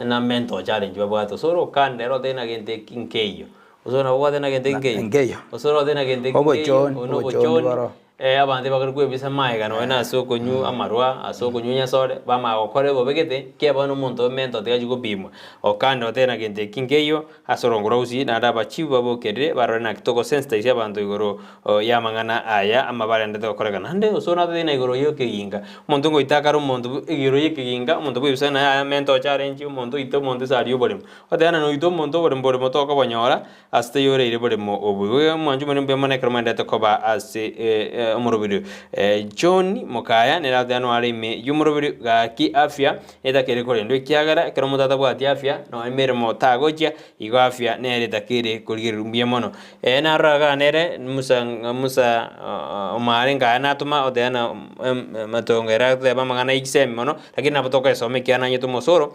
na mento challenge babwato soro kande rote na gente kinkeyo osoro nabwate na gente ngeyo ngeyo. osoro de na gente Ogochoni, ono ogochoni baro. abandi bakarukwe bisa maega no na sokonyu amarwa asokonyu nyasore bama okore bobegete ke bano muntu mento te ajugo bimwa okando te na gente kingeyo asorongoro usi na daba chiwa bokere baro na kitoko sense isia bantu igoro ya mangana aya amabare ndete okorega nande osona te na igoro yo kiyinga muntu ngo itakaro muntu igoro yo kiyinga muntu bibisa na mento challenge muntu ito muntu sari obolemo odana no ito muntu obolemo toko banyora aste yore ire bolemo obuwe mwanju mene mbemane kromanda te koba ase omurubiri John Mokaya nera dano arime yumurubiri gaki afya edakere korendo ikiagara kero mutata bwati afya no emere motagoja igo afya nere dakire kurgirumbye mono na raga nere musa omare ngana tuma odena matongera de bamangana ikisemi mono lakini napotoka esome kiana nyetu mosoro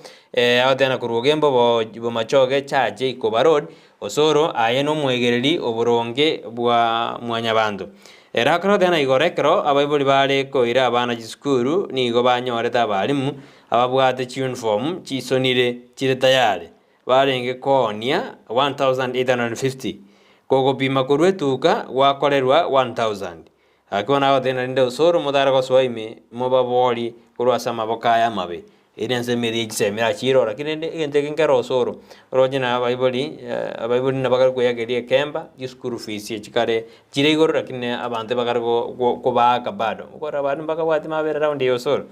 odena kurugembo bo machoge chaje ikoba road osoro aye no mwegereri oburonge bwa mwanyabandu erakro dena igorekro abaibuli bale koira abana gisukuru nigo banyoreta abalimu ababwate uniform chisonire chire tayari barenge konia 1850 kogo pima kurwetuka wakorerwa 1000 akona dena nde osoro mudara go swaime mobaboli kurwasa mabokaya mabe irense meri kisemira chiro lakini gente kinkero osoro rojina abaibuli nabakar kuyagerie kemba gisukuru fees chikare chire igoro lakini abante bakar ko baka bado ukora abantu bakabwati mabere round yo osoro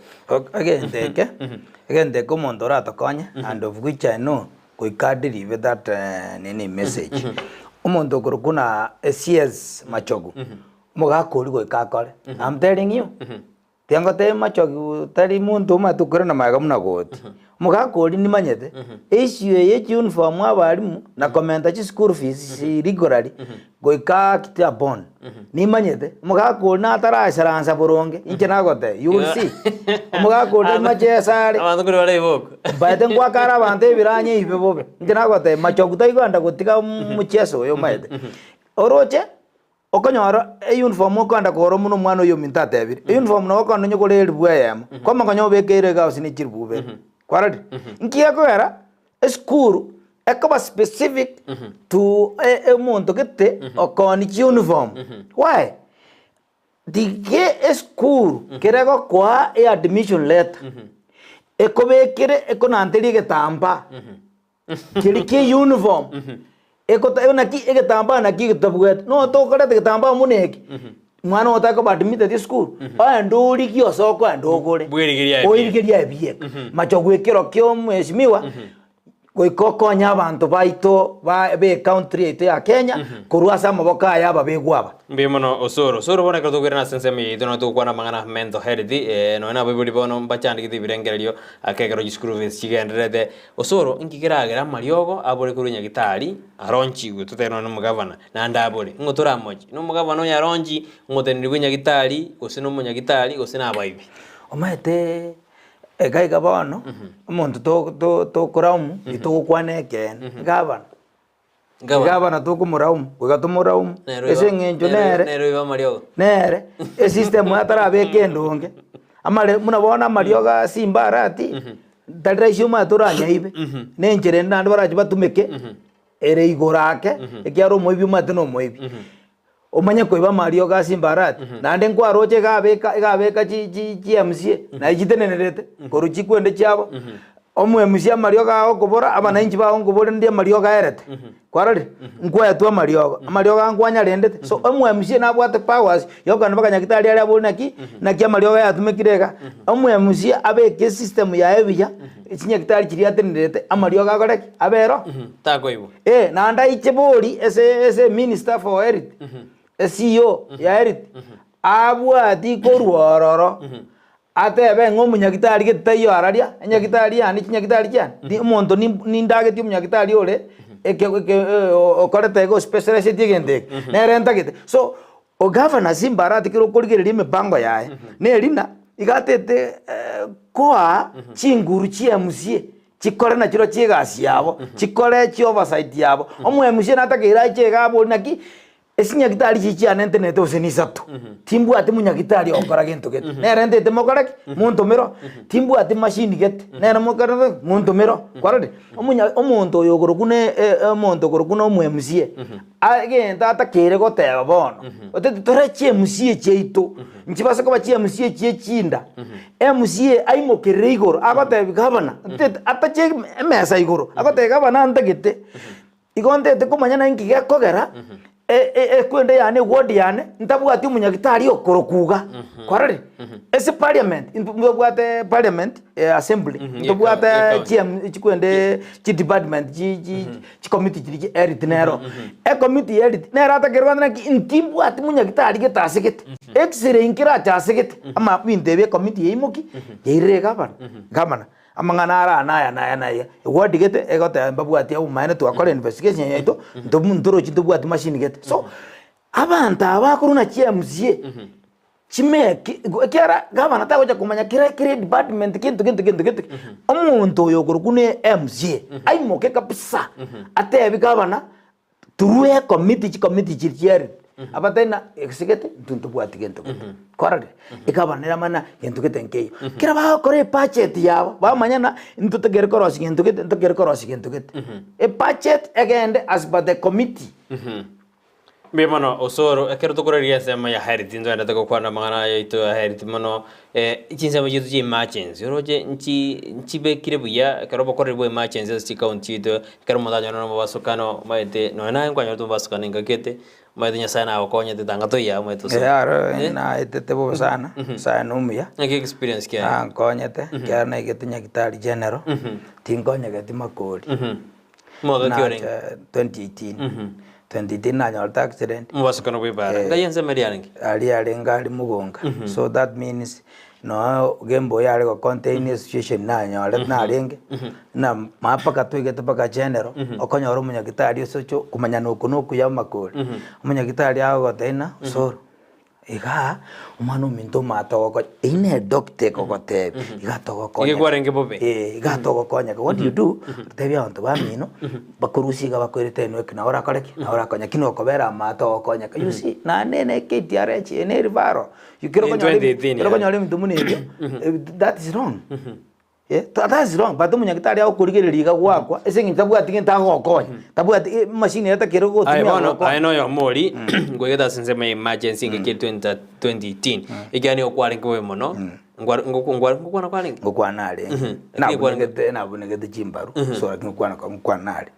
agende ko mondora to konye and of which I know kuikadiri with that nini message umuntu kurukuna CS machogu mugakuri goikakore I'm telling you tianga te machogu tari muntu matukura na maga munagoti mugakuri ni manyete issue ye uniform abarimu na commenta chi school fees regularly goika kitia bond ni manyete mugakuri na tarasharansa boronge inche nagote you will see mugakuri machesare abantu kuri bale boko baite ngwa kara bande biranye ibe bobe inche nagote machogu taiganda gotika mucheso yo maete oroche okonyora uniform okanda koro muno mwana yo mintate abiri uniform no okanda nyokole bwayema koma konyo bekere ga usini chirbube kwaradi nkiya ko era school ekoba specific to muntu kete okoni uniform why dige school kerego kwa admission letter ekobekere ekonanteri getamba kiriki uniform ekota na ki egetamba na ki gitobwet no to kora getamba muneki mwana otako badmite di school nduri kyo soko ndogore bwirigiria biye macho gwekero kyo mweshimiwa goikokonya abantu baito ba be country ite ya Kenya kurwasa maboka yaba begwaba mbimono osoro bona ko tugera na sensemi dono to kwana mangana mental health no na bibuli bono bachandi giti birengererio akegero gisukuru ves chigendrede osoro ingigiragera mariogo abore kurunya gitari aronchi gututeno no mugavana na ndabore ngotora moji no mugavana ya ronchi ngoteniri kunya gitari gosino munya gitari gosina abaibi omaete egaiga bono umuntu to kuraumu itugukwaneken gabana tukumuraumu ugatumuraumu ese ngenjo nere system yatara beke ndonge amale munabona marioga simbarati dalraishuma turanya ibe nenjere ndandu baraje batumeke ere igorake ekyaro moibi matino moibi omanya koiba mario ga simbarati nande nkwaroche gabeka chi MC na ijitenenerete koruchi kwende cyabo omwe MC mario ga okobora abana inji ba ngobora ndi mario ga erete kwarari nkwaya tu mario ga nkwanya rendete so omwe MC na bwate powers yogana bakanya kitali ali abona ki na kya mario ga yatumekirega omwe MC abeke system ya ebiya ikinya kitali kiri atenerete amario ga goreki abero takoibo nanda ichebori ese minister for health CEO ya health abwati korwororo atebe ngomunyagitari getayo araria nyagitari yani nyagitari kyan di monto ni ndageti munyagitari ole okorete go specialist digende nerenta gite so o governor simbarati kiro korigere mipango yae nerina igatete kwa chinguru chiamusie chikore na chiro chigasi yabo chikore chi oversight yabo omwe musie natagira chega bonaki esinyagitari chichiane internet osenisatu timbwati munyagitari okora gento gete nere ndete mokoreki muntumiro timbwati machine gete nere mokora muntumiro kwarade omuntu oyo gorokune omuntu gorokune omwemusie agenda atakere goteba bono otete tore chiemusie cheito nchibasa ko bachiemusie chiechinda emusie aimokerere igoro agotebi gabana atache emesa igoro agotebi gabana ndagete igondete kumanya na ingi gekogera kwende yane ward yane ntabwati umunyagitari okorokuga kwarare ese parliament ndubwate parliament assembly ndubwate chikwende chi department chi committee chi edit nero committee edit nero atakerwa na ntimbwati munyagitari getasigete x-ray inkira chasigete ama bintebe committee yimoki yeirega gamana amangana ara naya ward gete egote mbabwati au maine to akora investigation yaito ndumunduro chindubwati machine gete so abantu abakuruna chiemsie chimeki kera gavana tagoja kumanya kire department kintu omuntu oyo kurukune MCA aimoke kabisa atebi gavana turuye committee chichiari abatena execute ntubwati gento korade ikabanira mana gento getenkeyo kira ba kore budget yabo bamanyana ntutegere korosi gento gete a budget again as by the committee Bemano osoro ekero tokoreria sema ya heriti ndo enda toko kwana mangana ya ito ya heriti mano ichinse majitu chi emergency oroje nchi bekire buya ekero bokore bo emergency si county ito ekero modanyo no basukano maete no na nkwanyo to basukano ngakete maete nya sana akonya tetanga to ya maete so yaro na etete bo sana sana umya ngeke experience kia nkonyete kia na igetinya kitari general tingonya geti makoli modo kioring 2018 2018 annual accident mbasukano bibara ngayenze mariangi ali ngali mugonga so that means no gembo yale ko contain situation nanyole nalenge na mapaka twigete paka general okonyoro munyagitari socho kumanya nuku ya makoli munyagitari ago tena so iga umano minto matoko ine doctor kokote iga toko konya igwarenge bobe iga toko konya what do you do tebya onto bamino bakurusiga bakwirite enwe na ora koreki na ora konya kino kobera matoko konya you see na nene KTRH ene rivaro you kiro konya minto munebe that is wrong that is wrong but munyagitari akurigereriga gwakwa ese ngitabwati ntagokonya tabwati machine yata kero gotumya I know your mori ngwegeta since my emergency ngeke 2018 igani okwari ngwe mono ngwana kwali ngokwanale na bunegete chimbaru so ngokwanale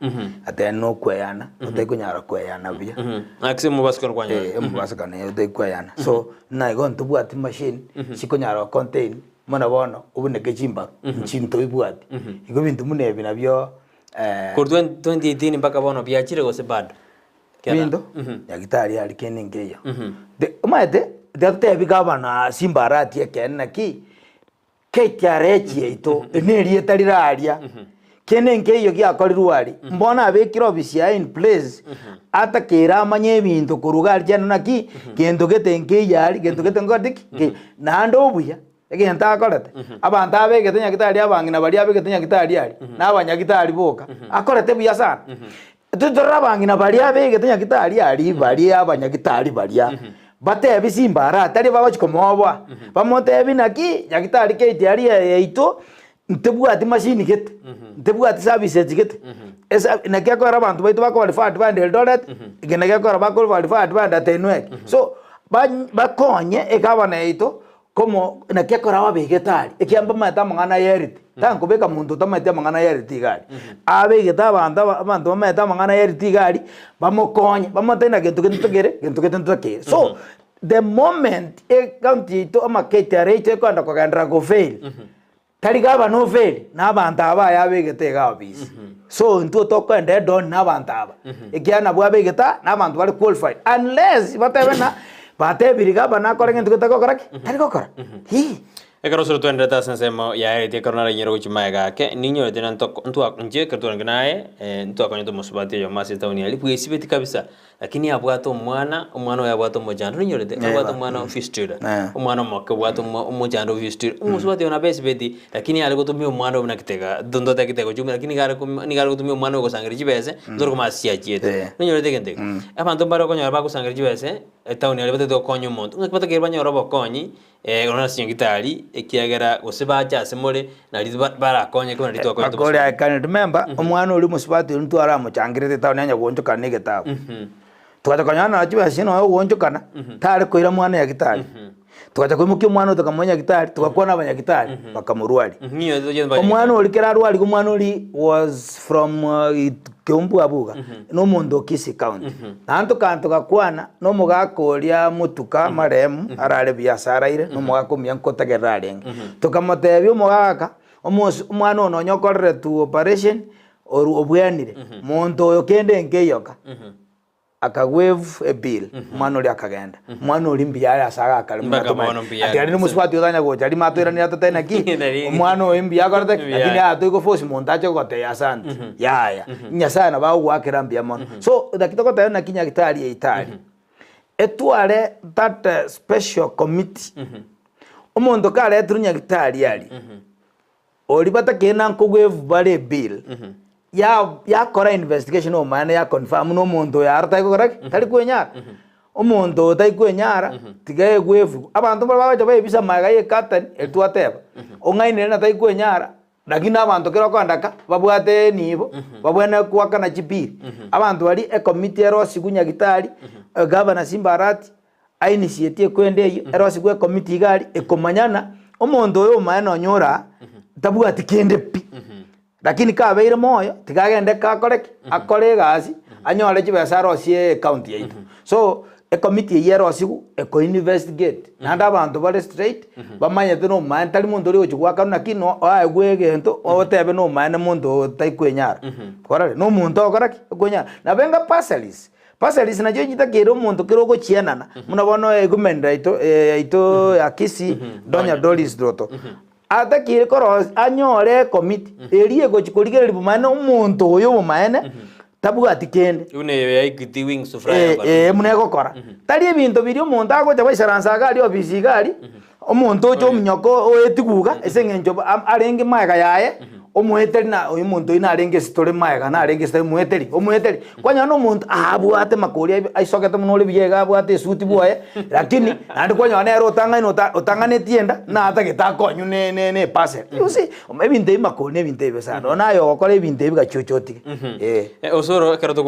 ate no kweyana utekunyara kweyana bya maximum baskon kwanya mubasakane utekweyana so na igon tubwati machine sikonyara contain mona bono ubuneke chimbaru chinto ibwati igo bintu munebi nabyo Kwa 2018 mpaka bono byachire gose bado. Bindo ya gitari ali keningeyo. De umaete de bigabana simbarati ekena ki KTRH ito eneri etariraria. Kenengeyo gyakorirwari. Mbona abekiro bisia in place atakera amanye bintu kurugari cyane naki gendo getenke yari gendo getengodiki nando obuya egenta akorete abantu abegete nyagitari abangina bali abegete nyagitari ali n'abanyagitari boka akorete buya sana tutora abangina bali abegete nyagitari ali bali abanyagitari bali bate bisimbara atari babachikomobwa bamote binaki nyagitari KTRH yaito ntebwati machine gete ntebwati services gete esa nakekora abantu baitu bakwalified band Eldoret igenekekora bakwalified band Atenwek so bakonye ekabana yaito como nakekora babegetari ekiamba mata mangana yeriti tanko beka muntu tamata mangana yeriti gari abegeta abantu bamata mangana yeriti gari bamokonye bamotena gentu so the moment county to amaketerate kwanda kwagandra go fail tarigaba no fail n'abantu abaya abegete gabisi so nto tokwende don n'abantu aba ekiana bwabegeta n'abantu bali qualified unless batebena batebiriga bana korenge ntuko koraki tari kokora hi ekero soro twende ta sensemo ya ere korona nyero kuchima gake ninyo tena ntu nje kerto nganae ntu akonyo to musubati yo masi tawni ali pwe sibeti kabisa lakini abwato umwana oyo abwato mojando ninyo te abwato umwana fistira umwana moke abwato mojando fistira musubati ona besi beti lakini ali kutumia umwana obuna kitega dondo ta kitego chumi lakini gari kutumia umwana go sangiri chibese ndoro ko masia chiete ninyo te kente abantu baro konyo ba kusangiri chibese tawni ali bete to konyo monto ngakipata ke banyo robo konyi ona singitari ekiagera gosibacha semore na ritu barakonye ko na ritu akonye akore I can remember omwana uri musibati ntu ara muchangirite tawo nyanya gonjoka ne getawo tukaja kanyana achiba shino yo gonjokana tare koira mwana ya gitari tukaja kwimukia mwana utokamanya gitari tukakona abanya gitari bakamurwari omwana uri kerarwari ko mwana uri was from Kiumbu abuga no mundo Kisi county nanto kanto gakwana no mugakoria mutuka maremu arare biashara ire no mugakomia nkotagerarenge tukamotebia mugaka omwana ono nyokorere tu operation oru obwanire muntu oyo kende nkeyoka akagwave a bill mwana uri akagenda mwana uri mbiyara asaga akalimu ati ni musubati udanya gocha ari matwira ni atatena ki mwana uri mbiyara korete lakini atuiko force montaje gote ya asante ya nya sana ba gwakira mbiya mono so dakitoko tayo na kinya gitari itari etware that special committee omuntu kale etrunya gitari ali ori batakena nkogwave bare bill ya kora investigation o mane ya confirm no muntu ya arta correct tari kwenyara omuntu tai kwenyara tigaye gwevu abantu babaje bayibisa magaye katan etwateba ongaine na tai kwenyara lakini abantu kero kwandaka babwate nibo babwena kwakana chipiri abantu bari a committee ero sigunya gitari governor Simbarati ainitiate kwendeyo ero sigwe committee gari ekomanyana omuntu oyo mane onyora tabwati kende pi lakini kabeire moyo tigagende kakoreki akore gazi anyore chibesa rosie county yaitu so a committee yero sigu eko investigate nanda abantu bale straight bamanyete no man tali muntu uri ochigwaka nakino agwegento otebe no man muntu taikwenyara korare no muntu okoraki kwenyara nabenga parcels na joji takero muntu kiroko chienana munabona egumenda ito ya Kisi Donya Doris Doto atakire koro anyore committee eriye gochikorigera libumane umuntu oyo bumane tabwati kende une ya Equity Wings Friday munego kora tali ebintu biri umuntu agocha baisharansa gari ofisi gari omuntu ocho munyoko oetiguga esengenjo arenge maega yaye omuheteri na oyu muntu ina arenge story maega na arenge story muheteri omuheteri kwanya no muntu abwate makori aisokete munole biyega abwate suti bwaye lakini andi kwanya na ero otangane tienda na atageta konyu ne parcel you see ebinte makori ebinte besano nayo okore ebinte bigachochoti osoro kerto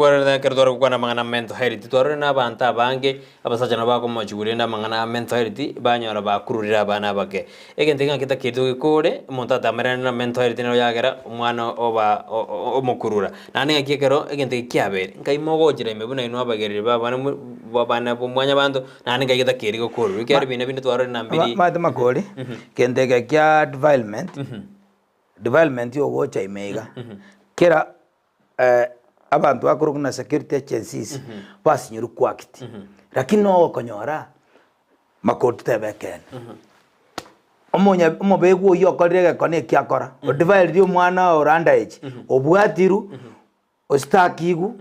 kwana mangana mental health tware na banta bange abasajana bako majure na mangana mental health banyora bakururira abana bake egentenga kita kirdo kore monta tamerana na mental health no yagera umwana oba omukurura nane ngikero egente kiabere ngai mogojira imebuna ino abagerere babana bomwanya bando nane ngai kita kirgo kore ikari bine tware na mbiri mate makori kendege kya development yo gocha imeiga kera abantu bakorokuna security agencies basinyuru kwakiti lakini no konyora makoti tebeken omobegu yo korege kone kyakora odivile dio mwana orandage obwatiru ostakigu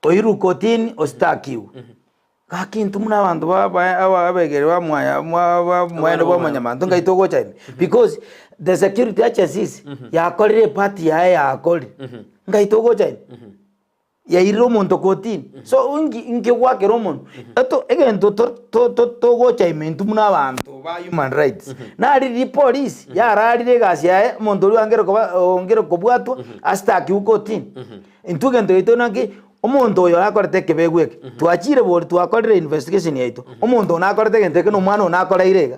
oiru kotini ostakigu kakintu muna abantu abegere bamwaya mwendo bamanyamando ngaitogo chaime because the security agencies yakorire party ya kori ngaitogo chaime ya iro muntu kotini so ingi wake romuntu eto egento to go chaime ntumuna abantu ba human rights na ari police ya rari gasi ya muntu uri angero kobwatwa astaki ukotini intugento ito nangi omuntu oyo akorete kebegweke twachire bori twakorire investigation yaito omuntu nakorete genteke no mwana nakoreirega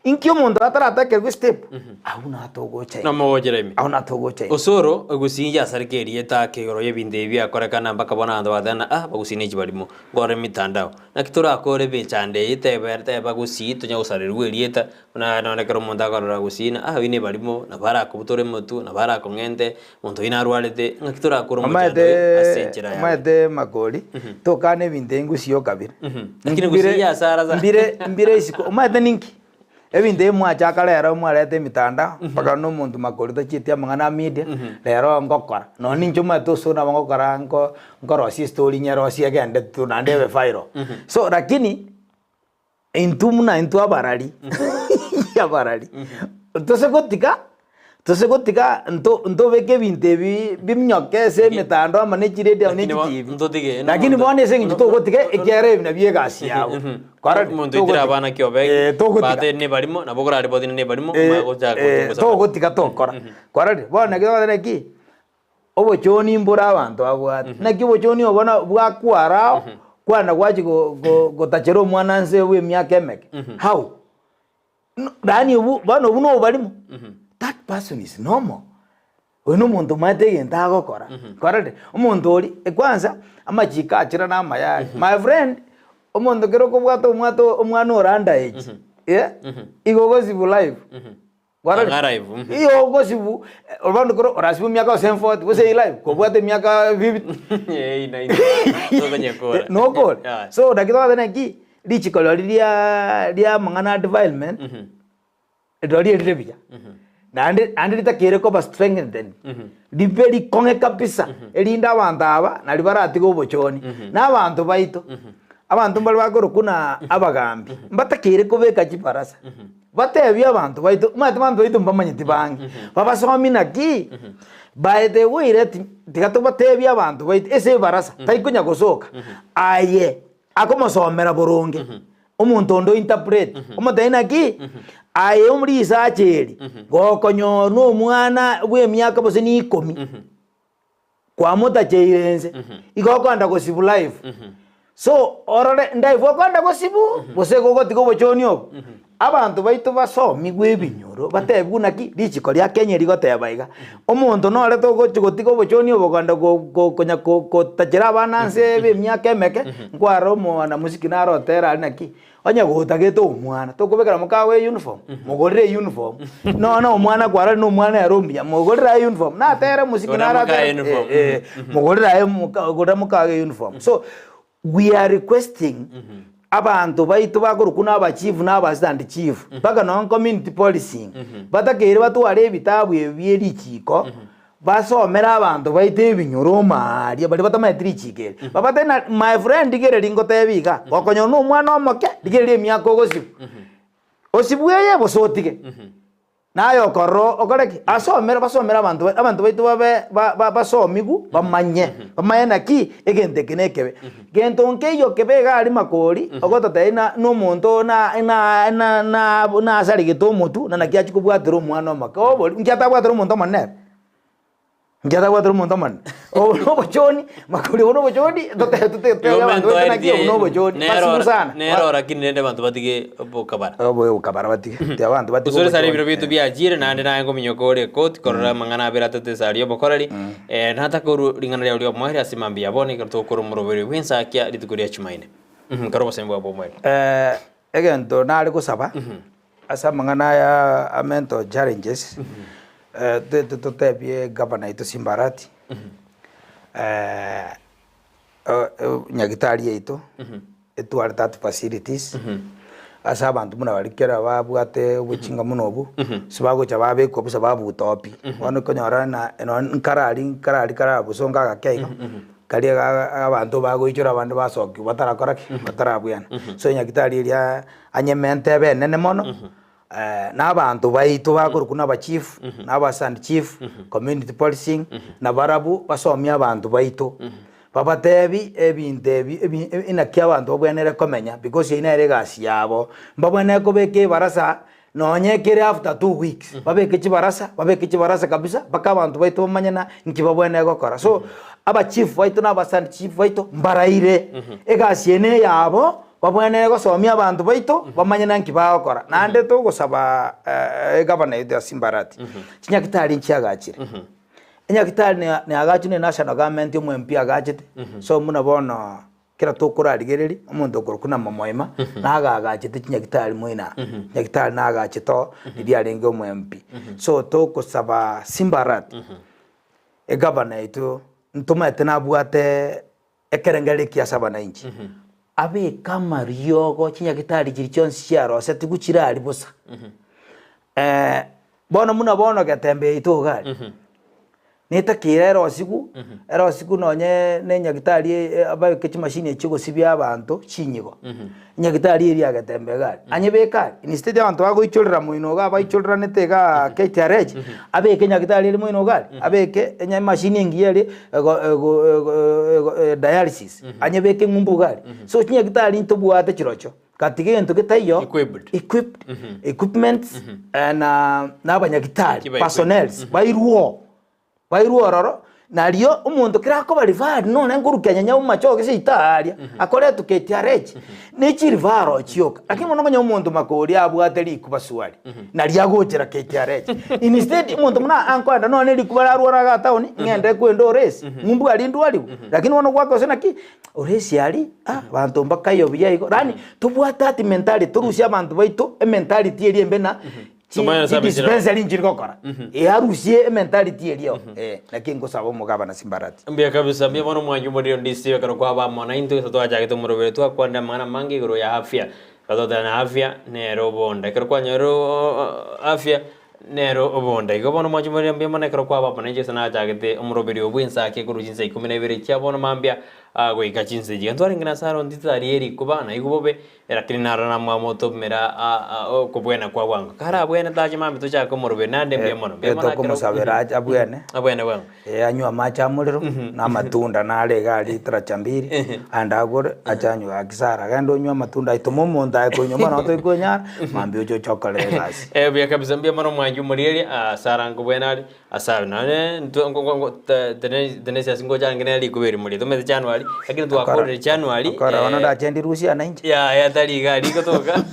inki omuntu ataratekerwe step auna atogocha na mogojera imi auna atogocha osoro gusinja sarikeri etake goro yebinde bya korekana mpaka bona ando badana bagusine jibarimo gore mitandao na kitura akore bechande iteberte bagusi tunya usariru erieta na nekero omuntu akorora gusina wine barimo na bara kubutore mutu na bara kongente muntu ina arwarete na kitura akoro mutande asenjera de makori tokane bindengu sio kabira lakini gusiya sara za mbire isiko omate ninki ebinte mwachaka rero mwarete mitandao mpaka no muntu makorito chitia mangana media rero ngokora no ninchuma tosona ngokora ngorosi story nyerosi agende tunandebe viral so lakini intu abarari abarari tosegotika nto beke binte bimnyoke se mitandao amane chirede amane TV lakini bone se ngitu gotike ekyare na biegasi yabo kora muntu itira bana kyobe bate ne barimo na bogora ripoti ne barimo magocha to gotika to kora bone gyo ki obochoni mbura abantu abwat na kibochoni obona bwakwara kwana gwaji gotachero mwana nse we myaka emeke how dani bano buno barimo that person is normal uno muntu mate genda gokora korade umuntu ori kwanza amachika achira na mayari my friend umuntu kero ko bwato umwana oranda age igogosibu live live iyo gosibu abantu kero orasibu myaka 74 wose live ko bwate myaka 50 no call so dakito dana ki dichikolo dia mangana development dori edrebia ande litakere ko ba strengthen dipeli konge kabisa elinda abantu aba nali barati go bochoni n'abantu baito abantu mbali bakoro kuna abagambi mbatakere ko beka kiparasa batebya abantu baito mate abantu baito mbamanyiti bangi babasomi naki by the way tigato batebya abantu baito ese barasa taikunya gosoka aye akomosomera boronge umuntu ndo interpret umadaina ki aye umuri sacheri gokonyo no mwana bwe myaka bose ni 10 kwa muta cheirense igokonda go sibu live so orore ndai vokonda go sibu bose gogoti go bochoni obo abantu baito basomi gwebinyoro batebuna ki dichiko lya Kenya ligotebaiga umuntu no re to goti go bochoni obo konda konya ko tachira bananse be myaka emeke ngwaro mwana musiki narotera ari naki onya gotageto umwana tokubekera mukawe uniform mugorire uniform no umwana kwara no umwana yarombia mugorire uniform na tere musiki narotera mugorire mukawe uniform so we are requesting abantu baito bakorukuna aba chief na aba stand chief baka non community policing batakere batware bitabu ebyerichiko basomera abantu baite ebinyoro mari bali batamaetrichikere babate na my friend digere lingotebiga gokonyo no mwana omoke digere emyaka ogosibu osibweye bosotike nayo korro okoreki basomera abantu baito basomigu bamanye naki egente kinekebe gento nkeyo kebega ali makori ogototeina no muntu na asari gitomutu na nakiachi kubwatira omwana omoke obori nkiatabwatira omuntu omonene nkiatabwatira omuntu omonene ono bochoni makori ono bochoni tote abantu naki ono bochoni basubusana nero rakini nende abantu batige obokabara batige abantu batige usore sari biro bitu bya jire nande nango minyokore koti korora mangana beratete sari obokorari nata koru ringana lya mwahira asimambia bone karto koru murobere wensa kya litukuria chumaine karoba sembo abo mwere egento nali kusaba asa mangana ya amento challenges tebie governor ito Simbarati nyagitari yeito etware that facilities asa abantu muna balikera babwate ubuchinga muno obu sibagocha babeko busa babutopi wano konyora na nkarari busonga gakeiga kali abantu bagoichora abantu basoki batarakora batarabuyana so nyagitari eria anyemente benene mono n'abantu baito bakorukuna aba chief n'aba sand chief community policing na barabu basomya abantu baito babatebi ebintebi inakia abantu babwenere komenya because ina regasi yabo babwene ko beke barasa nonyekere after 2 weeks babeke chibarasa kabisa baka abantu baito bamanyana nkibabwene gokora so aba chief baito n'aba sand chief baito mbaraire egasi ene yabo babwene gosomya abantu baito bamanyana nkibagokora nande to gosaba governor ya Simbarati chinyakitari nchiagachire enyakitari ne agachune national government mu MP agachite so muna bono kira tokora rigereri umuntu okorukuna momoima naga agachite chinyakitari moina nyakitari naga agachito ndiarenge mu MP so to gosaba Simbarati governor ito ntuma tena bwate ekerengere kiasaba na inchi abe kama riogo chinyagitari chiri chonsi chiarose tigu chirari busa bono muna bono getembe itugari nita kirero osigu nonye ne nyagitari abaye kechi machine ekigosibya abantu chinyigo nyagitari eri agatembe gari anyebekari instead abantu bagoichurira muino ga baichurira netega KTRH abeke nyagitari eri muino gari abeke enya machine ngiyeri dialysis anyebeke ngumbu gari so nyagitari ntobwate chirocho katige into gitayo equipment na abanyagitari personnels bairuo roro nario umuntu kirako bari vari none ngurukenya nyamu machoke sitaria akore tuketiareje nechiri varo chioka lakini monongo umuntu makori abwate likubaswali nario agotera ketiareje instead umuntu muna ankwanda none likubara ga tauni ngende kwendo resi ngumbu ali ndwali lakini wono gwako senaki oresi ali bantu mbakayo byaiko rani tubwata ati mentality turusia abantu baitu mentality eri embena dispensary njiri gokora harusie mentality elio lakini ngosaba umugaba na simbarati mbia kabisa mbia bono mwanyu modio ndisi karo kwa ba mona into to aja gitu murobere tu akwanda mana mangi gro ya afya kato na afya nero bonda karo kwa nyoro afya nero obonda igo bono mwanyu modio mbia mona karo kwa ba mona je sana aja gitu murobere obwinsa ke gro jinsa 12 kya bono mambia go ikachinse je ntwari ngina saro nditari eri kubana igubobe lakini narana mwamoto mera kubwena kwa wangu kara bwena taje mami tucha ko morbe nande mbia mono mbia mona ko musabera abwene wangu anywa macha muliro na matunda na lega litra chambiri andagore achanywa akisara gando nywa matunda itomo monda ko nyoma na to ko nyara mambi ucho chocolate gas bia kabisa mbia mono mwanju muriri sara ngubwena asabe nane ntongo denesi singo jangene ali kuberi muri to me January lakini tuakore January kora wana da chendi Rusia na nje ya tali gari kutoka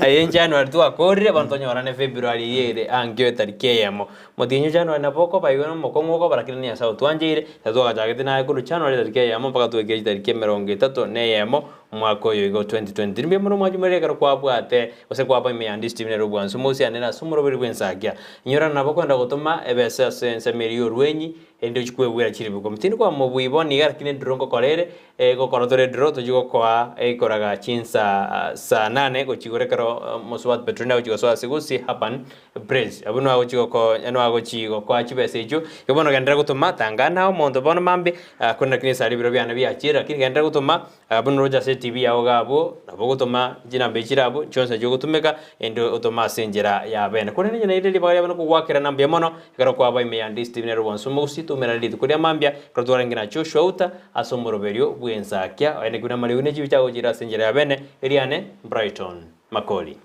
ayen January tuakore bantonya orane February yere angyo tarike yamo modinyo January na poko bayigono mokongo ko barakini ya sautu anjire tazoga jagete na ko January tarike yamo paka tuege tarike 30 ne yamo mwako yo 2020 mbe muno mwaji mereka kwa bwate ose kwa ba meandi Steven Rubwansu musi anena sumuro biri kwensakya nyora nabo kwenda gutuma ebesa sense meriyo rwenyi ende chikwebwera chiri buko mtini kwa mobwibo ni gara kine drongo korere gokorotore dro tujugo kwa koraga chinsa saa 8 gochigorekero moswat petrona gochigo sigusi hapan praise abuno ago chigo ko eno ago chigo kwa chibese ijo yobono gandra gutuma tangana mondo bono mambe konna kine sari biro byana byachira kine gandra gutuma abuno roja TV yawo gabo nabo gutuma jina bechirabo chonse jo gutumeka endo utuma senjera ya bene kone nyine ile bagaya bano kuwakira nambe mono karo kwa ba imeyandi Steven Rubwansu musi tumerali kuria mambia kratwara ngina Joshua uta asomoroberio bwensakya ene kuna maliune chibichago jira senjera ya bene Eliane Brighton Makoli.